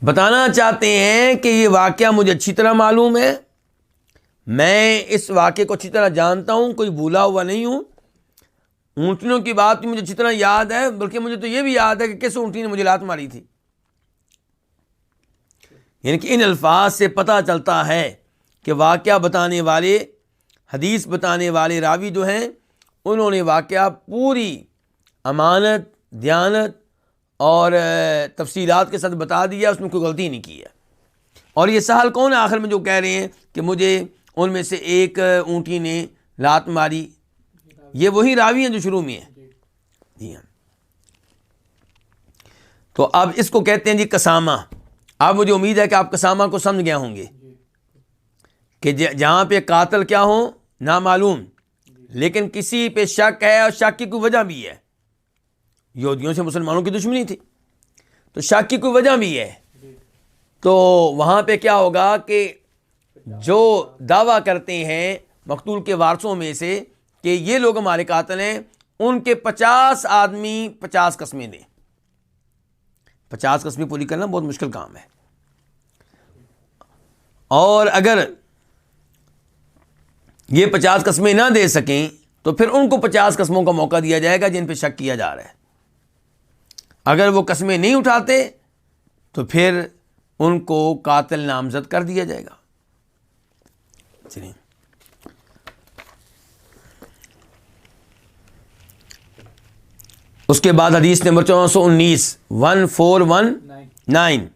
بتانا چاہتے ہیں کہ یہ واقعہ مجھے اچھی طرح معلوم ہے، میں اس واقعے کو اچھی طرح جانتا ہوں، کوئی بھولا ہوا نہیں ہوں. اونٹنیوں کی بات بھی مجھے اچھی طرح یاد ہے، بلکہ مجھے تو یہ بھی یاد ہے کہ کس اونٹی نے مجھے لات ماری تھی. یعنی کہ ان الفاظ سے پتہ چلتا ہے کہ واقعہ بتانے والے، حدیث بتانے والے راوی جو ہیں انہوں نے واقعہ پوری امانت، دیانت اور تفصیلات کے ساتھ بتا دیا، اس میں کوئی غلطی نہیں کی ہے. اور یہ سہل کون ہے آخر میں جو کہہ رہے ہیں کہ مجھے ان میں سے ایک اونٹی نے لات ماری؟ یہ وہی راوی ہیں جو شروع میں ہیں. جی ہاں. تو اب اس کو کہتے ہیں جی قسامہ. اب مجھے امید ہے کہ آپ قسامہ کو سمجھ گئے ہوں گے کہ جہاں پہ قاتل کیا ہوں نامعلوم، لیکن کسی پہ شک ہے اور شک کی کوئی وجہ بھی ہے. یہودیوں سے مسلمانوں کی دشمنی تھی تو شک کی کوئی وجہ بھی ہے. تو وہاں پہ کیا ہوگا کہ جو دعویٰ کرتے ہیں مقتول کے وارثوں میں سے کہ یہ لوگ ہمارے قاتل ہیں، ان کے 50 آدمی 50 قسمیں دیں. 50 قسمیں پوری کرنا بہت مشکل کام ہے، اور اگر یہ 50 قسمیں نہ دے سکیں تو پھر ان کو 50 قسموں کا موقع دیا جائے گا جن پہ شک کیا جا رہا ہے. اگر وہ قسمیں نہیں اٹھاتے تو پھر ان کو قاتل نامزد کر دیا جائے گا. چلیے اس کے بعد حدیث نمبر 419 1419.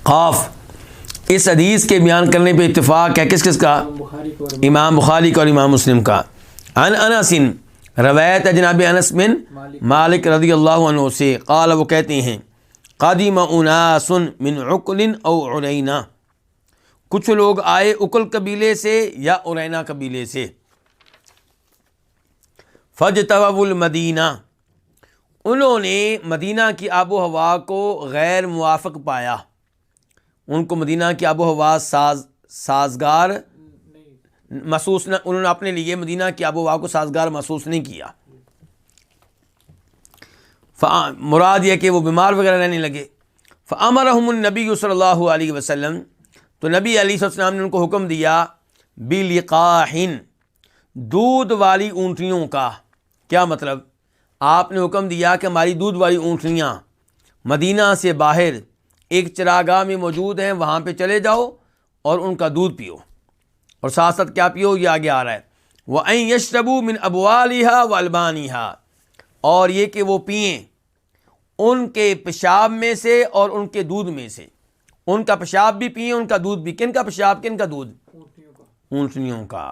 قاف. اس حدیث کے بیان کرنے پہ اتفاق ہے کس کس کا؟ امام بخاری کا اور امام مسلم کا. عن انس، روایت ہے جناب انس بن مالک رضی اللہ عنہ سے، قال، وہ کہتے ہیں قادم اناس من عقل او عرینا، کچھ لوگ آئے عقل قبیلے سے یا عرینا قبیلے سے. فاجتووا المدینہ، انہوں نے مدینہ کی آب و ہوا کو غیر موافق پایا. ان کو مدینہ کی آب و ہوا سازگار محسوس نہ، انہوں نے اپنے لیے مدینہ کی آب و ہوا کو سازگار محسوس نہیں کیا. مراد یہ کہ وہ بیمار وغیرہ رہنے لگے. فامرہم النبی صلی اللہ علیہ وسلم، تو نبی علیہ السلام نے ان کو حکم دیا بلقاح، دودھ والی اونٹنیوں کا. کیا مطلب؟ آپ نے حکم دیا کہ ہماری دودھ والی اونٹنیاں مدینہ سے باہر ایک چراگاہ میں موجود ہیں، وہاں پہ چلے جاؤ اور ان کا دودھ پیو. اور ساتھ ساتھ کیا پیو؟ یہ آگے آ رہا ہے وَأَن يَشْرَبُوا مِنْ أَبْوَالِهَا وَأَلْبَانِهَا، اور یہ کہ وہ پئیں ان کے پیشاب میں سے اور ان کے دودھ میں سے. ان کا پیشاب بھی پئیں، ان کا دودھ بھی. کن کا پیشاب، کن کا دودھ؟ اونٹنیوں کا.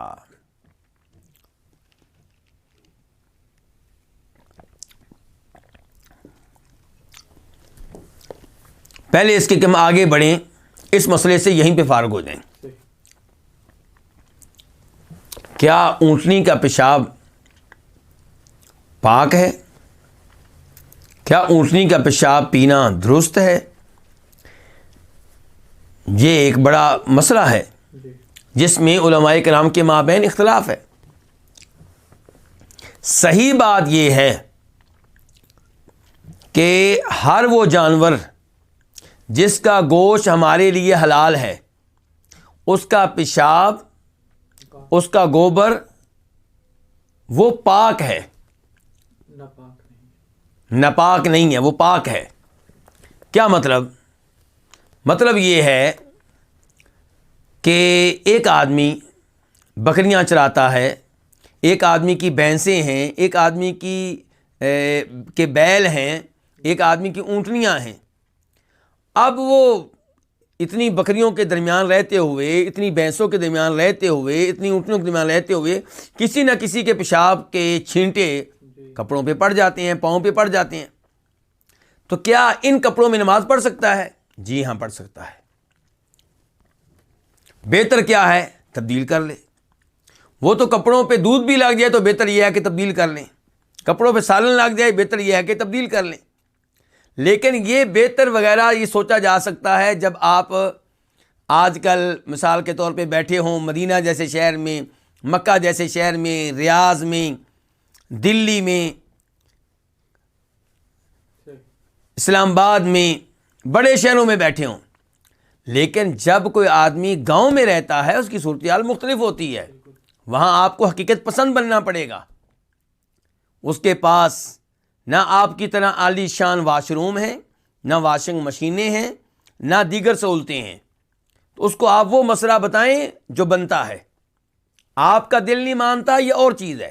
پہلے اس کے کہ ہم آگے بڑھیں، اس مسئلے سے یہیں پہ فارغ ہو جائیں. کیا اونٹنی کا پیشاب پاک ہے؟ کیا اونٹنی کا پیشاب پینا درست ہے؟ یہ ایک بڑا مسئلہ ہے جس میں علماء کرام کے مابین اختلاف ہے. صحیح بات یہ ہے کہ ہر وہ جانور جس کا گوشت ہمارے لیے حلال ہے، اس کا پیشاب، اس کا گوبر وہ پاک ہے، ناپاک نہیں، ناپاک نہیں ہے، وہ پاک ہے۔ کیا مطلب؟ مطلب یہ ہے کہ ایک آدمی بکریاں چراتا ہے، ایک آدمی کی بھینسیں ہیں، ایک آدمی کے بیل ہیں، ایک آدمی کی اونٹنیاں ہیں۔ اب وہ اتنی بکریوں کے درمیان رہتے ہوئے، اتنی بھینسوں کے درمیان رہتے ہوئے، اتنی اونٹنیوں کے درمیان رہتے ہوئے کسی نہ کسی کے پیشاب کے چھینٹے کپڑوں پہ پڑ جاتے ہیں، پاؤں پہ پڑ جاتے ہیں۔ تو کیا ان کپڑوں میں نماز پڑھ سکتا ہے؟ جی ہاں، پڑھ سکتا ہے۔ بہتر کیا ہے؟ تبدیل کر لے۔ وہ تو کپڑوں پہ دودھ بھی لگ جائے تو بہتر یہ ہے کہ تبدیل کر لیں، کپڑوں پہ سالن لگ جائے بہتر یہ ہے کہ تبدیل کر لیں۔ لیکن یہ بہتر وغیرہ یہ سوچا جا سکتا ہے جب آپ آج کل مثال کے طور پہ بیٹھے ہوں مدینہ جیسے شہر میں، مکہ جیسے شہر میں، ریاض میں، دلی میں، اسلام آباد میں، بڑے شہروں میں بیٹھے ہوں۔ لیکن جب کوئی آدمی گاؤں میں رہتا ہے اس کی صورتحال مختلف ہوتی ہے۔ وہاں آپ کو حقیقت پسند بننا پڑے گا۔ اس کے پاس نہ آپ کی طرح عالی شان واش روم ہیں، نہ واشنگ مشینیں ہیں، نہ دیگر سہولتیں ہیں۔ تو اس کو آپ وہ مسئلہ بتائیں جو بنتا ہے۔ آپ کا دل نہیں مانتا یہ اور چیز ہے۔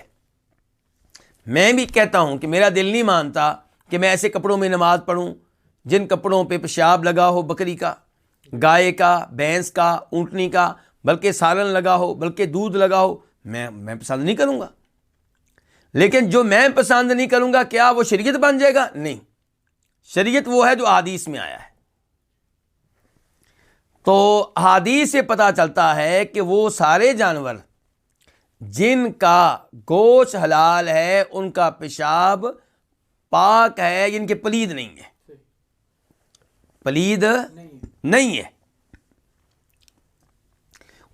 میں بھی کہتا ہوں کہ میرا دل نہیں مانتا کہ میں ایسے کپڑوں میں نماز پڑھوں جن کپڑوں پہ پیشاب لگا ہو، بکری کا، گائے کا، بھینس کا، اونٹنی کا، بلکہ سالن لگا ہو، بلکہ دودھ لگا ہو۔ میں پسند نہیں کروں گا۔ لیکن جو میں پسند نہیں کروں گا کیا وہ شریعت بن جائے گا؟ نہیں، شریعت وہ ہے جو احادیث میں آیا ہے۔ تو احادیث سے پتہ چلتا ہے کہ وہ سارے جانور جن کا گوشت حلال ہے ان کا پیشاب پاک ہے، ان کے پلید نہیں ہے، پلید نہیں ہے۔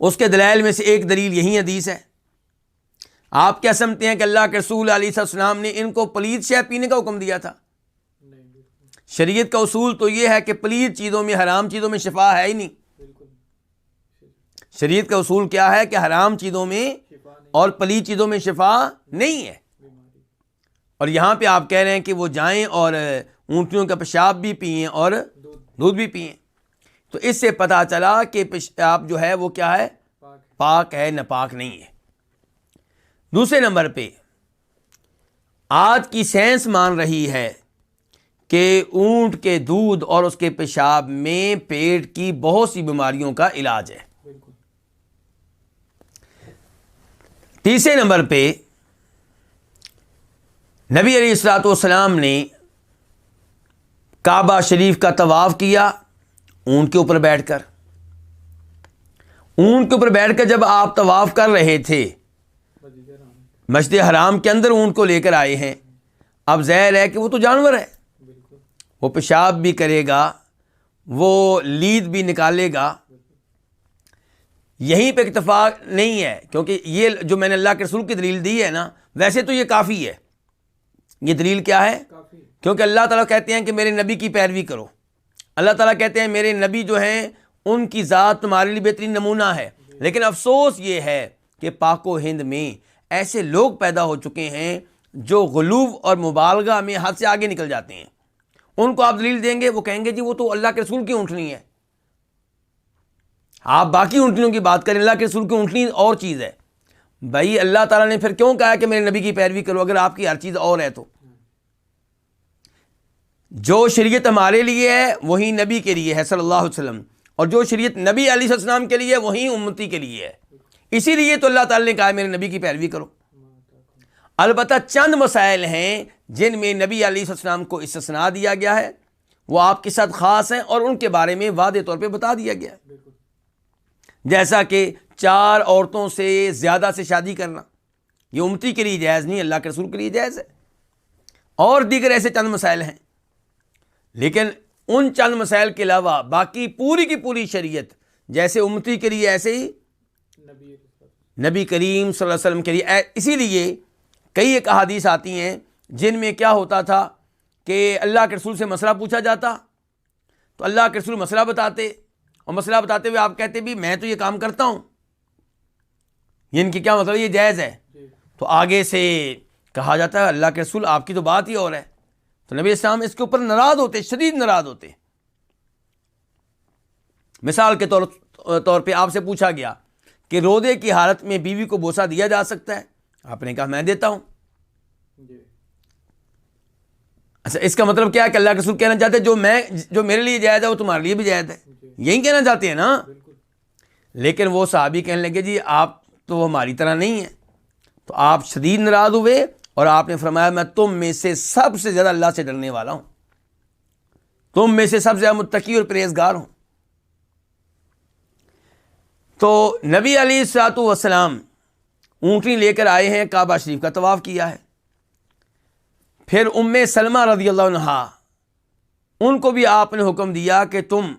اس کے دلائل میں سے ایک دلیل یہی حدیث ہے۔ آپ کیا سمجھتے ہیں کہ اللہ کے رسول علیہ السلام نے ان کو پلید شے پینے کا حکم دیا تھا؟ شریعت کا اصول تو یہ ہے کہ پلید چیزوں میں، حرام چیزوں میں شفا ہے ہی نہیں۔ شریعت کا اصول کیا ہے کہ حرام چیزوں میں اور پلید چیزوں میں شفا نہیں ہے۔ اور یہاں پہ آپ کہہ رہے ہیں کہ وہ جائیں اور اونٹنیوں کا پیشاب بھی پئیں اور دودھ بھی پئیں۔ تو اس سے پتہ چلا کہ پیشاب جو ہے وہ کیا ہے؟ پاک ہے، ناپاک نہیں ہے۔ دوسرے نمبر پہ آج کی سائنس مان رہی ہے کہ اونٹ کے دودھ اور اس کے پیشاب میں پیٹ کی بہت سی بیماریوں کا علاج ہے۔ تیسرے نمبر پہ نبی علیہ الصلوۃ والسلام نے کعبہ شریف کا طواف کیا اونٹ کے اوپر بیٹھ کر۔ اونٹ کے اوپر بیٹھ کر جب آپ طواف کر رہے تھے، مسجد حرام کے اندر اونٹ کو لے کر آئے ہیں، اب ظاہر ہے کہ وہ تو جانور ہے، وہ پیشاب بھی کرے گا، وہ لید بھی نکالے گا۔ یہیں پہ اکتفا نہیں ہے، کیونکہ یہ جو میں نے اللہ کے رسول کی دلیل دی ہے نا، ویسے تو یہ کافی ہے۔ یہ دلیل کیا ہے؟ کیونکہ اللہ تعالیٰ کہتے ہیں کہ میرے نبی کی پیروی کرو۔ اللہ تعالیٰ کہتے ہیں میرے نبی جو ہیں ان کی ذات تمہارے لیے بہترین نمونہ ہے۔ لیکن افسوس یہ ہے کہ پاک و ہند میں ایسے لوگ پیدا ہو چکے ہیں جو غلو اور مبالغہ میں حد سے آگے نکل جاتے ہیں۔ ان کو آپ دلیل دیں گے، وہ کہیں گے جی وہ تو اللہ کے رسول کی اونٹنی ہے۔ آپ باقی اونٹنیوں کی بات کریں، اللہ کے رسول کی اونٹنی اور چیز ہے۔ بھائی اللہ تعالیٰ نے پھر کیوں کہا کہ میرے نبی کی پیروی کرو اگر آپ کی ہر چیز اور ہے تو؟ جو شریعت ہمارے لیے ہے وہی نبی کے لیے ہے صلی اللہ علیہ وسلم، اور جو شریعت نبی علیہ السلام کے لیے وہی امتی کے لیے ہے۔ اسی لیے تو اللہ تعالیٰ نے کہا میرے نبی کی پیروی کرو۔ البتہ چند مسائل ہیں جن میں نبی علیہ السلام کو استثناء دیا گیا ہے، وہ آپ کے ساتھ خاص ہیں اور ان کے بارے میں واضح طور پہ بتا دیا گیا ہے، جیسا کہ 4 عورتوں سے زیادہ سے شادی کرنا، یہ امتی کے لیے جائز نہیں، اللہ کے رسول کے لیے جائز ہے، اور دیگر ایسے چند مسائل ہیں۔ لیکن ان چند مسائل کے علاوہ باقی پوری کی پوری شریعت جیسے امتی کے لیے ایسے ہی نبی کریم صلی اللہ علیہ وسلم کے لیے۔ اسی لیے کئی ایک احادیث آتی ہیں جن میں کیا ہوتا تھا کہ اللہ کے رسول سے مسئلہ پوچھا جاتا تو اللہ کے رسول مسئلہ بتاتے، اور مسئلہ بتاتے ہوئے آپ کہتے بھی میں تو یہ کام کرتا ہوں، یہ ان کی کیا مطلب یہ جائز ہے؟ تو تو آگے سے کہا جاتا ہے اللہ کے رسول آپ کی تو بات ہی اور ہے. تو نبی اسلام اس کے اوپر ناراض ہوتے, شدید ناراض ہوتے. مثال کے طور پہ آپ سے پوچھا گیا کہ روزے کی حالت میں بیوی کو بوسہ دیا جا سکتا ہے؟ آپ نے کہا میں دیتا ہوں. اچھا اس کا مطلب کیا ہے کہ اللہ کے رسول کہنا چاہتے ہیں جو میرے لیے جائز ہے وہ تمہارے لیے بھی جائز ہے, یہی کہنا چاہتے ہیں نا. لیکن وہ صحابی کہنے لگے جی آپ تو ہماری طرح نہیں ہیں. تو آپ شدید ناراض ہوئے اور آپ نے فرمایا میں تم میں سے سب سے زیادہ اللہ سے ڈرنے والا ہوں, تم میں سے سب سے زیادہ متقی اور پرہیزگار ہوں. تو نبی علیہ الصلوۃ والسلام اونٹنی لے کر آئے ہیں, کعبہ شریف کا طواف کیا ہے. پھر ام سلمہ رضی اللہ عنہا ان کو بھی آپ نے حکم دیا کہ تم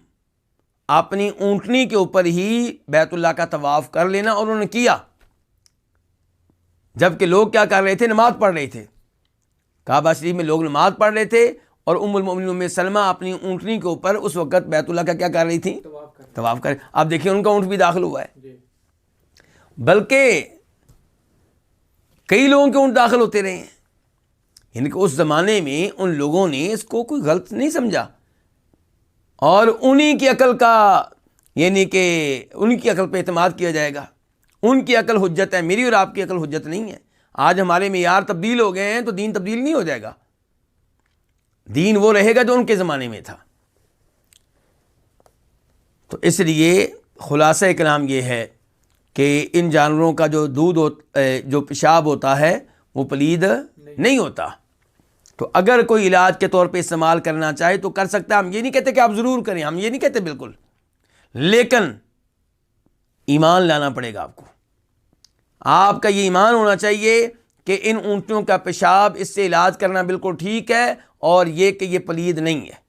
اپنی اونٹنی کے اوپر ہی بیت اللہ کا طواف کر لینا, اور انہوں نے کیا. جبکہ لوگ کیا کر رہے تھے؟ نماز پڑھ رہے تھے. کعبہ شریف میں لوگ نماز پڑھ رہے تھے اور ام المؤمنین ام سلمہ اپنی اونٹنی کے اوپر اس وقت بیت اللہ کا کیا کر رہی تھیں؟ طواف کر. آپ دیکھیں ان کا اونٹ بھی داخل ہوا ہے, بلکہ کئی لوگوں کے اونٹ داخل ہوتے رہے ہیں. یعنی کہ اس زمانے میں ان لوگوں نے اس کو کوئی غلط نہیں سمجھا, اور انہی کی عقل کا, یعنی کہ ان کی عقل پہ اعتماد کیا جائے گا. ان کی عقل حجت ہے, میری اور آپ کی عقل حجت نہیں ہے. آج ہمارے معیار تبدیل ہو گئے ہیں تو دین تبدیل نہیں ہو جائے گا. دین وہ رہے گا جو ان کے زمانے میں تھا. تو اس لیے خلاصہ کلام یہ ہے کہ ان جانوروں کا جو دودھ جو پیشاب ہوتا ہے وہ پلید نہیں ہوتا. تو اگر کوئی علاج کے طور پہ استعمال کرنا چاہے تو کر سکتا ہے. ہم یہ نہیں کہتے کہ آپ ضرور کریں, ہم یہ نہیں کہتے بالکل, لیکن ایمان لانا پڑے گا آپ کو. آپ کا یہ ایمان ہونا چاہیے کہ ان اونٹوں کا پیشاب اس سے علاج کرنا بالکل ٹھیک ہے, اور یہ کہ یہ پلید نہیں ہے,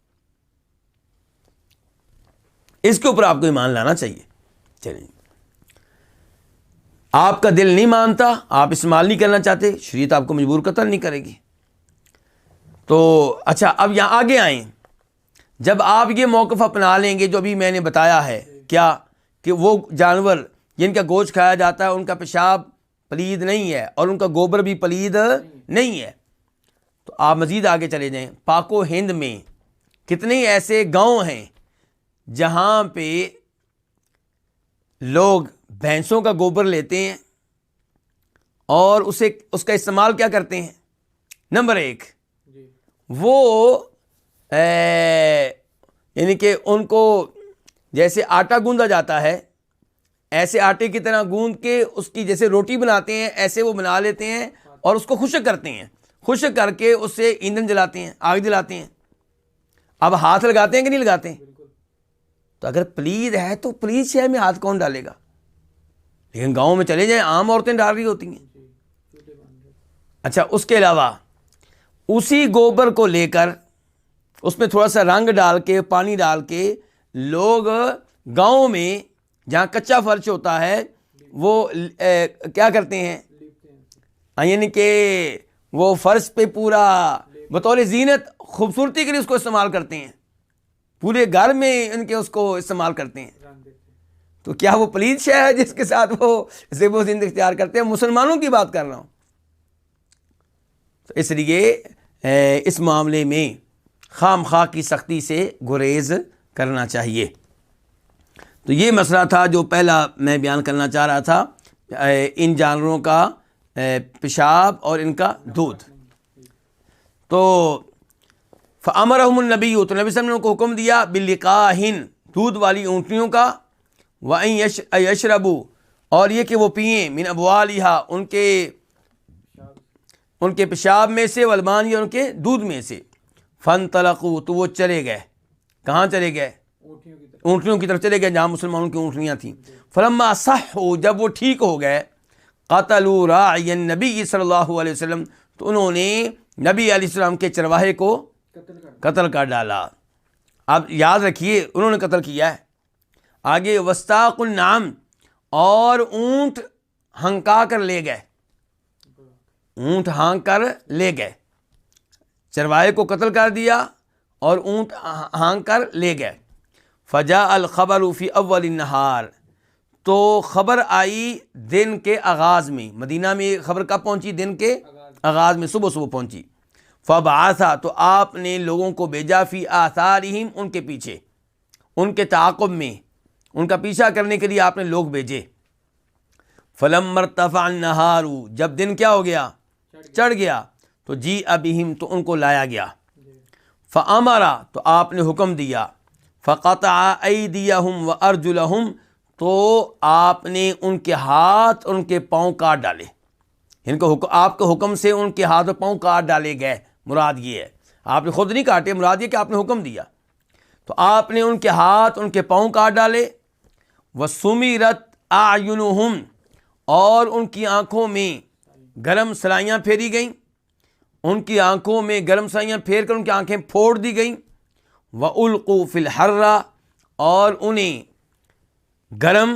اس کے اوپر آپ کو ایمان لانا چاہیے. چلیے, آپ کا دل نہیں مانتا, آپ استعمال نہیں کرنا چاہتے, شریعت آپ کو مجبور قطعاً نہیں کرے گی. تو اچھا اب یہاں آگے آئیں. جب آپ یہ موقف اپنا لیں گے جو ابھی میں نے بتایا ہے, کیا کہ وہ جانور جن کا گوشت کھایا جاتا ہے ان کا پیشاب پلید نہیں ہے اور ان کا گوبر بھی پلید نہیں ہے. تو آپ مزید آگے چلے جائیں. پاک و ہند میں کتنے ایسے گاؤں ہیں جہاں پہ لوگ بھینسوں کا گوبر لیتے ہیں اور اس کا استعمال کیا کرتے ہیں؟ نمبر ایک, وہ یعنی کہ ان کو جیسے آٹا گوندا جاتا ہے ایسے آٹے کی طرح گوند کے اس کی جیسے روٹی بناتے ہیں ایسے وہ بنا لیتے ہیں اور اس کو خشک کرتے ہیں. خشک کر کے اس سے ایندھن جلاتے ہیں, آگ جلاتے ہیں. اب ہاتھ لگاتے ہیں کہ نہیں لگاتے ہیں؟ تو اگر پلید ہے تو پلید شے میں ہاتھ کون ڈالے گا؟ لیکن گاؤں میں چلے جائیں عام عورتیں ڈال رہی ہوتی ہیں. اچھا اس کے علاوہ اسی گوبر کو لے کر اس میں تھوڑا سا رنگ ڈال کے پانی ڈال کے لوگ گاؤں میں جہاں کچا فرش ہوتا ہے وہ کیا کرتے ہیں, یعنی کہ وہ فرش پہ پورا بطور زینت خوبصورتی کے لیے اس کو استعمال کرتے ہیں, پورے گھر میں ان کے اس کو استعمال کرتے ہیں. تو کیا وہ پلید شے ہے جس کے ساتھ وہ زیب و زینت اختیار کرتے ہیں؟ مسلمانوں کی بات کر رہا ہوں. تو اس لیے اس معاملے میں خام خواہ کی سختی سے گریز کرنا چاہیے. تو یہ مسئلہ تھا جو پہلا میں بیان کرنا چاہ رہا تھا, ان جانوروں کا پیشاب اور ان کا دودھ. تو فَأَمَرَهُمُ النَّبِيُّ, تو نبی صلی اللہ علیہ وسلم نے ان کو حکم دیا بِاللِّقَاحٍ, دودھ والی اونٹنیوں کا, وَأَن يَشْرَبُوا, اور یہ کہ وہ پئیں, مِنْ أَبْوَالِهَا, ان کے پیشاب میں سے, والمان, یا ان کے دودھ میں سے. فَانْطَلَقُوا, تو وہ چلے گئے. کہاں چلے گئے؟ اونٹنیوں کی طرف چلے گئے جہاں مسلمانوں کی اونٹنیاں تھیں. فلما صحوا, جب وہ ٹھیک ہو گئے, قتلوا راعی النبی صلی اللہ علیہ وسلم, تو انہوں نے نبی علیہ السلام کے چرواہے کو قتل کر ڈالا. اب یاد رکھیے انہوں نے قتل کیا ہے. آگے وسطاق النعم, اور اونٹ ہنکا کر لے گئے, اونٹ ہانک کر لے گئے. چرواہے کو قتل کر دیا اور اونٹ ہانک کر لے گئے. فجاء الخبر فی اول النہار, تو خبر آئی دن کے آغاز میں، مدینہ میں خبر کب پہنچی؟ دن کے آغاز میں، صبح صبح پہنچی۔ فبعثا، تو آپ نے لوگوں کو بھیجا، فی آثارہم، ان کے پیچھے، ان کے تعاقب میں، ان کا پیچھا کرنے کے لیے آپ نے لوگ بھیجے۔ فلما ارتفع النہار، جب دن کیا ہو گیا؟ چڑھ گیا، تو جی بہم، تو ان کو لایا گیا۔ فامر، تو آپ نے حکم دیا، فقطع ایدیہم وارجلہم، تو آپ نے ان کے ہاتھ اور ان کے پاؤں کاٹ ڈالے۔ ان کو آپ کے حکم سے ان کے ہاتھ اور پاؤں کاٹ ڈالے گئے، مراد یہ ہے، آپ نے خود نہیں کاٹے، مراد یہ کہ آپ نے حکم دیا، تو آپ نے ان کے ہاتھ ان کے پاؤں کاٹ ڈالے۔ وَسُمِرَتْ أَعْيُنُهُمْ، اور ان کی آنکھوں میں گرم سلائیاں پھیری گئیں، ان کی آنکھوں میں گرم سلائیاں پھیر کر ان کی آنکھیں پھوڑ دی گئیں۔ وَأُلْقُوا فِي الْحَرَّ، اور انہیں گرم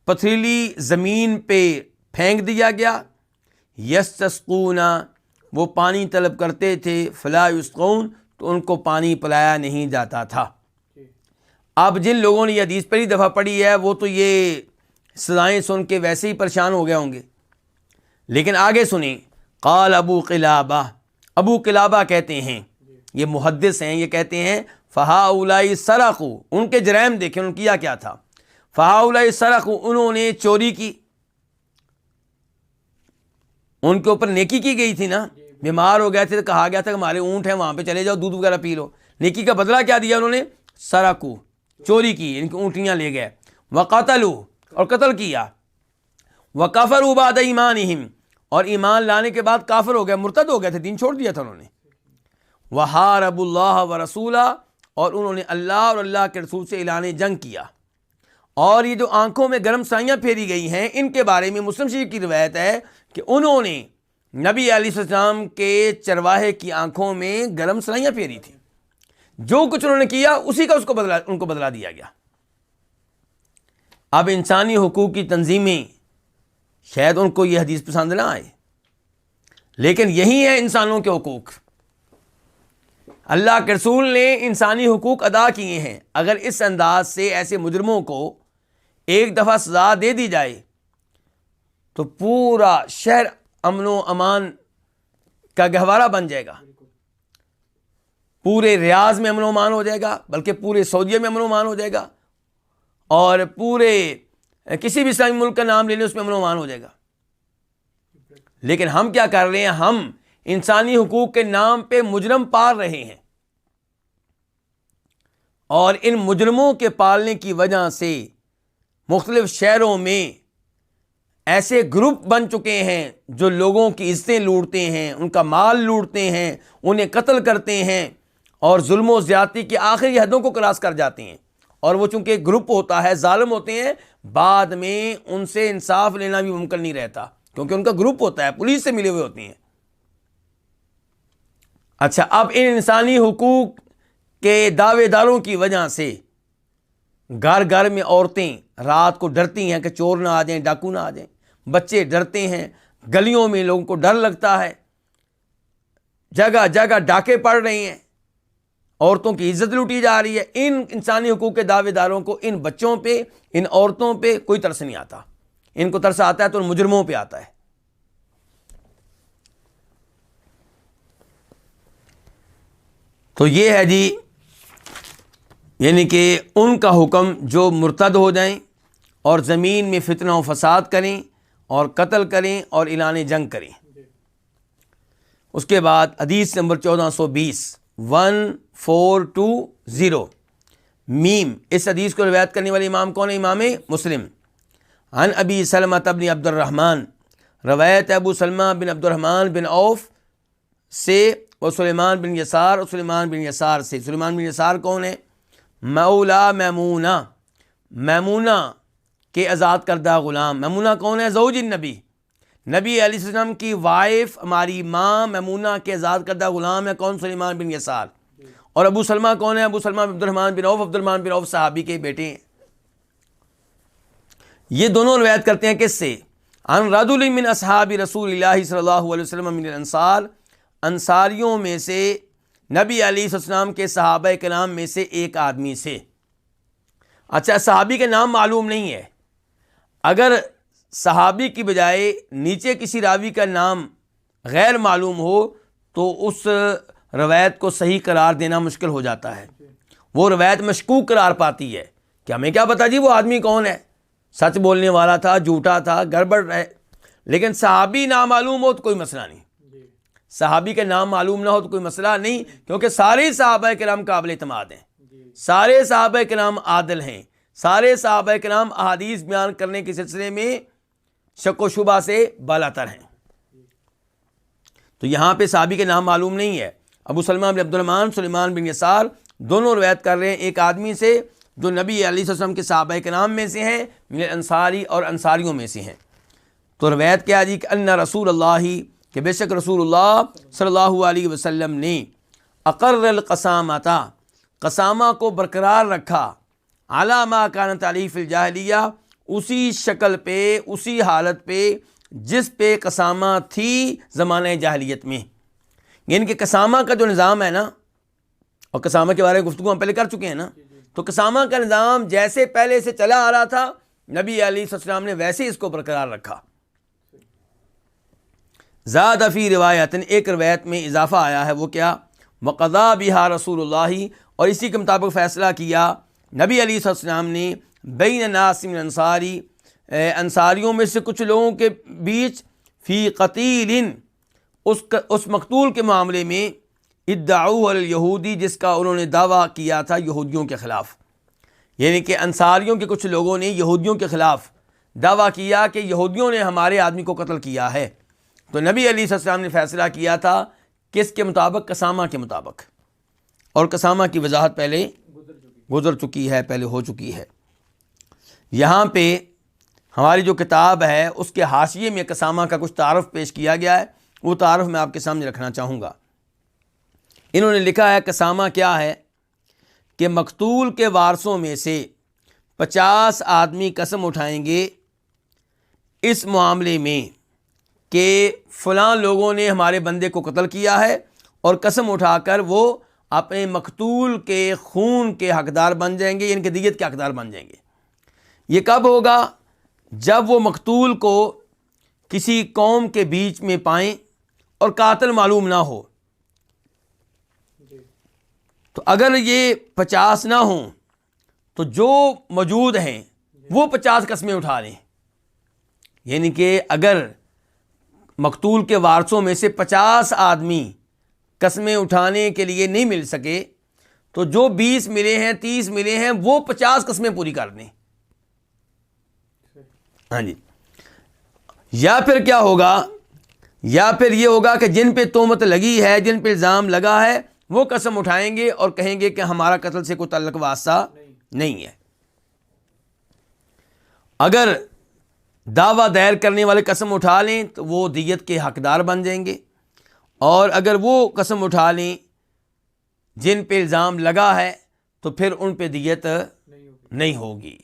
پتھریلی زمین پہ پھینک دیا گیا۔ یستسقون، وہ پانی طلب کرتے تھے، فلا یسقون، تو ان کو پانی پلایا نہیں جاتا تھا۔ اب جن لوگوں نے یہ حدیث پہلی دفعہ پڑھی ہے وہ تو یہ سزائیں سن کے ویسے ہی پریشان ہو گئے ہوں گے، لیکن آگے سنیں۔ قال ابو قلابہ، ابو قلابہ کہتے ہیں، یہ محدث ہیں، یہ کہتے ہیں فہؤلاء سرقوا، ان کے جرائم دیکھیں، انہوں نے کیا کیا تھا۔ فہؤلاء سرقوا، انہوں نے چوری کی، ان کے اوپر نیکی کی گئی تھی نا، بیمار ہو گئے تھے تو کہا گیا تھا کہ ہمارے اونٹ ہیں وہاں پہ چلے جاؤ، دودھ وغیرہ پی لو، نیکی کا بدلہ کیا دیا انہوں نے؟ سرقوا، چوری کی، ان کی اونٹیاں لے گئے۔ وقتلوا، اور قتل کیا۔ وکفروا بعد ایمانہم، اور ایمان لانے کے بعد کافر ہو گئے، مرتد ہو گئے تھے، دین چھوڑ دیا تھا انہوں نے۔ وحاربوا اللہ ورسولہ، اور انہوں نے اللہ اور اللہ کے رسول سے اعلان جنگ کیا۔ اور یہ جو آنکھوں میں گرم سائیاں پھیری گئی ہیں، ان کے بارے میں مسلم شریف کی روایت ہے کہ انہوں نے نبی علیہ السلام کے چرواہے کی آنکھوں میں گرم سلائیاں پھیری تھی، جو کچھ انہوں نے کیا اسی کا ان کو بدلا دیا گیا۔ اب انسانی حقوق کی تنظیمیں شاید ان کو یہ حدیث پسند نہ آئے، لیکن یہی ہے انسانوں کے حقوق، اللہ کے رسول نے انسانی حقوق ادا کیے ہیں۔ اگر اس انداز سے ایسے مجرموں کو ایک دفعہ سزا دے دی جائے تو پورا شہر امن و امان کا گہوارہ بن جائے گا، پورے ریاض میں امن و امان ہو جائے گا، بلکہ پورے سعودیہ میں امن و امان ہو جائے گا، اور پورے کسی بھی اسلامی ملک کا نام لے لیں اس میں امن و امان ہو جائے گا۔ لیکن ہم کیا کر رہے ہیں؟ ہم انسانی حقوق کے نام پہ مجرم پال رہے ہیں، اور ان مجرموں کے پالنے کی وجہ سے مختلف شہروں میں ایسے گروپ بن چکے ہیں جو لوگوں کی عزتیں لوٹتے ہیں، ان کا مال لوٹتے ہیں، انہیں قتل کرتے ہیں، اور ظلم و زیادتی کی آخری حدوں کو کراس کر جاتے ہیں۔ اور وہ چونکہ گروپ ہوتا ہے، ظالم ہوتے ہیں، بعد میں ان سے انصاف لینا بھی ممکن نہیں رہتا، کیونکہ ان کا گروپ ہوتا ہے، پولیس سے ملے ہوئے ہوتے ہیں۔ اچھا، اب ان انسانی حقوق کے دعوے داروں کی وجہ سے گھر گھر میں عورتیں رات کو ڈرتی ہیں کہ چور نہ آ جائیں، ڈاکو نہ آ جائیں، بچے ڈرتے ہیں، گلیوں میں لوگوں کو ڈر لگتا ہے، جگہ جگہ ڈاکے پڑ رہے ہیں، عورتوں کی عزت لوٹی جا رہی ہے۔ ان انسانی حقوق کے دعوے داروں کو ان بچوں پہ، ان عورتوں پہ کوئی ترس نہیں آتا، ان کو ترس آتا ہے تو ان مجرموں پہ آتا ہے۔ تو یہ ہے جی، یعنی کہ ان کا حکم جو مرتد ہو جائیں اور زمین میں فتنہ و فساد کریں اور قتل کریں اور اعلان جنگ کریں۔ اس کے بعد حدیث نمبر 1420 1420 میم، اس حدیث کو روایت کرنے والے امام کون ہے؟ امام مسلم۔ عن ابی سلمہ بن عبد الرحمن، روایت ابو سلمہ بن عبد الرحمن بن عوف سے، اور سلیمان بن یسار، اور سلیمان بن یسار سے۔ سلیمان بن یسار کون ہے؟ مولا میمونہ، میمونہ کے آزاد کردہ غلام۔ میمونہ کون ہے؟ زوج النبی، نبی علیہ السلام کی وائف، ہماری ماں میمونہ کے آزاد کردہ غلام ہے کون؟ سلیمان بن یسار۔ اور ابو سلمہ کون ہے؟ ابو سلمہ عبد الرحمن بن عوف، عبد الرحمن بن عوف صحابی کے بیٹے ہیں۔ یہ دونوں روایت کرتے ہیں کس سے؟ عن رجل من اصحاب رسول اللہ صلی اللہ علیہ وسلم من الانصار، انصاریوں میں سے، نبی علیہ السلام کے صحابہ کرام میں سے ایک آدمی سے۔ اچھا، صحابی کے نام معلوم نہیں ہے، اگر صحابی کی بجائے نیچے کسی راوی کا نام غیر معلوم ہو تو اس روایت کو صحیح قرار دینا مشکل ہو جاتا ہے، وہ روایت مشکوک قرار پاتی ہے کہ ہمیں کیا پتہ جی وہ آدمی کون ہے، سچ بولنے والا تھا، جھوٹا تھا، گڑبڑ ہے۔ لیکن صحابی نامعلوم ہو تو کوئی مسئلہ نہیں، صحابی کا نام معلوم نہ ہو تو کوئی مسئلہ نہیں، کیونکہ سارے صحابہ کرام قابل اعتماد ہیں، سارے صحابہ کرام عادل ہیں، سارے صحابہ کرام احادیث بیان کرنے کے سلسلے میں شک و شبہ سے بالاتر ہیں۔ تو یہاں پہ صحابی کے نام معلوم نہیں ہے۔ ابو سلمہ بن عبد الرحمن، سلیمان بن یسار دونوں روایت کر رہے ہیں ایک آدمی سے جو نبی علیہ السلام کے صحابہ کرام میں سے ہیں، من انصاری اور انصاریوں میں سے ہیں۔ تو روایت کیا جی کہ ان رسول اللہ، کہ بے شک رسول اللہ صلی اللہ علیہ وسلم نے اقر القسامۃ، قسامہ کو برقرار رکھا، علی ما کانت علیہ فی الجاہلیہ، اسی شکل پہ، اسی حالت پہ جس پہ قسامہ تھی زمانہ جاہلیت میں۔ یعنی کہ قسامہ کا جو نظام ہے نا، اور قسامہ کے بارے میں گفتگو ہم پہلے کر چکے ہیں نا، تو قسامہ کا نظام جیسے پہلے سے چلا آ رہا تھا، نبی علیہ السلام نے ویسے ہی اس کو برقرار رکھا۔ زاد فی روایت، ایک روایت میں اضافہ آیا ہے، وہ کیا؟ وقضا بہا رسول اللہ، اور اسی کے مطابق فیصلہ کیا نبی علیہ السلام نے، بین ناس من انصاری، انصاریوں میں سے کچھ لوگوں کے بیچ، فی قتیل، اس مقتول کے معاملے میں، ادعوا الیہودی، جس کا انہوں نے دعویٰ کیا تھا یہودیوں کے خلاف۔ یعنی کہ انصاریوں کے کچھ لوگوں نے یہودیوں کے خلاف دعویٰ کیا کہ یہودیوں نے ہمارے آدمی کو قتل کیا ہے۔ تو نبی علیہ السلام نے فیصلہ کیا تھا کس کے مطابق؟ قسامہ کے مطابق، اور قسامہ کی وضاحت پہلے گزر چکی ہے، پہلے ہو چکی ہے۔ یہاں پہ ہماری جو کتاب ہے اس کے حاشیے میں قسامہ کا کچھ تعارف پیش کیا گیا ہے، وہ تعارف میں آپ کے سامنے رکھنا چاہوں گا۔ انہوں نے لکھا ہے قسامہ کیا ہے کہ مقتول کے وارثوں میں سے 50 آدمی قسم اٹھائیں گے اس معاملے میں کہ فلاں لوگوں نے ہمارے بندے کو قتل کیا ہے، اور قسم اٹھا کر وہ اپنے مقتول کے خون کے حقدار بن جائیں گے، یعنی کہ دیت کے حقدار بن جائیں گے۔ یہ کب ہوگا؟ جب وہ مقتول کو کسی قوم کے بیچ میں پائیں اور قاتل معلوم نہ ہو۔ تو اگر یہ 50 نہ ہوں تو جو موجود ہیں وہ 50 قسمیں اٹھا لیں، یعنی کہ اگر مقتول کے وارثوں میں سے 50 آدمی قسمیں اٹھانے کے لیے نہیں مل سکے تو جو 20 ملے ہیں، 30 ملے ہیں، وہ 50 قسمیں پوری کر دیں۔ ہاں جی۔ یا پھر کیا ہوگا؟ یا پھر یہ ہوگا کہ جن پہ تہمت لگی ہے، جن پہ الزام لگا ہے، وہ قسم اٹھائیں گے اور کہیں گے کہ ہمارا قتل سے کوئی تعلق واسطہ نہیں ہے۔ اگر دعویٰ دائر کرنے والے قسم اٹھا لیں تو وہ دیت کے حقدار بن جائیں گے، اور اگر وہ قسم اٹھا لیں جن پہ الزام لگا ہے تو پھر ان پہ دیت نہیں ہوگی۔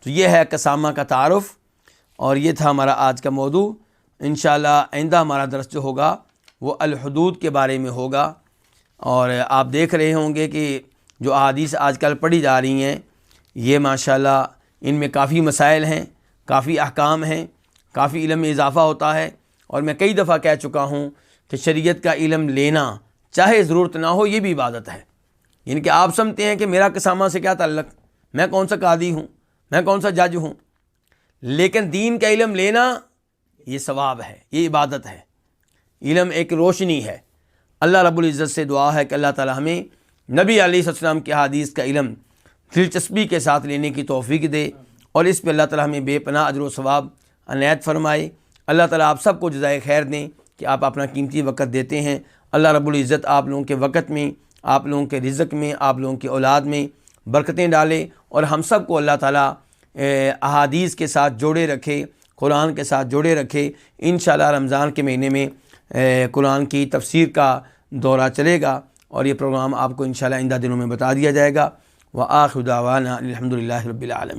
تو یہ ہے قسامہ کا تعارف، اور یہ تھا ہمارا آج کا موضوع۔ انشاءاللہ آئندہ ہمارا درس جو ہوگا وہ الحدود کے بارے میں ہوگا، اور آپ دیکھ رہے ہوں گے کہ جو احادیث آج کل پڑھی جا رہی ہیں یہ ماشاءاللہ ان میں کافی مسائل ہیں، کافی احکام ہیں، کافی علم میں اضافہ ہوتا ہے۔ اور میں کئی دفعہ کہہ چکا ہوں کہ شریعت کا علم لینا چاہے ضرورت نہ ہو یہ بھی عبادت ہے۔ یعنی کہ آپ سمجھتے ہیں کہ میرا قسامہ سے کیا تعلق، میں کون سا قاضی ہوں، میں کون سا جج ہوں، لیکن دین کا علم لینا یہ ثواب ہے، یہ عبادت ہے۔ علم ایک روشنی ہے۔ اللہ رب العزت سے دعا ہے کہ اللہ تعالی ہمیں نبی علیہ السلام کی حدیث کا علم دلچسپی کے ساتھ لینے کی توفیق دے، اور اس پہ اللہ تعالی ہمیں بے پناہ اجر و ثواب عنایت فرمائے۔ اللہ تعالی آپ سب کو جزائے خیر دیں کہ آپ اپنا قیمتی وقت دیتے ہیں۔ اللہ رب العزت آپ لوگوں کے وقت میں، آپ لوگوں کے رزق میں، آپ لوگوں کی اولاد میں برکتیں ڈالے، اور ہم سب کو اللہ تعالی احادیث کے ساتھ جوڑے رکھے، قرآن کے ساتھ جوڑے رکھے۔ انشاءاللہ رمضان کے مہینے میں قرآن کی تفسیر کا دورہ چلے گا، اور یہ پروگرام آپ کو انشاءاللہ آئندہ دنوں میں بتا دیا جائے گا۔ وآخر دعوانا الحمدللہ رب العالمین۔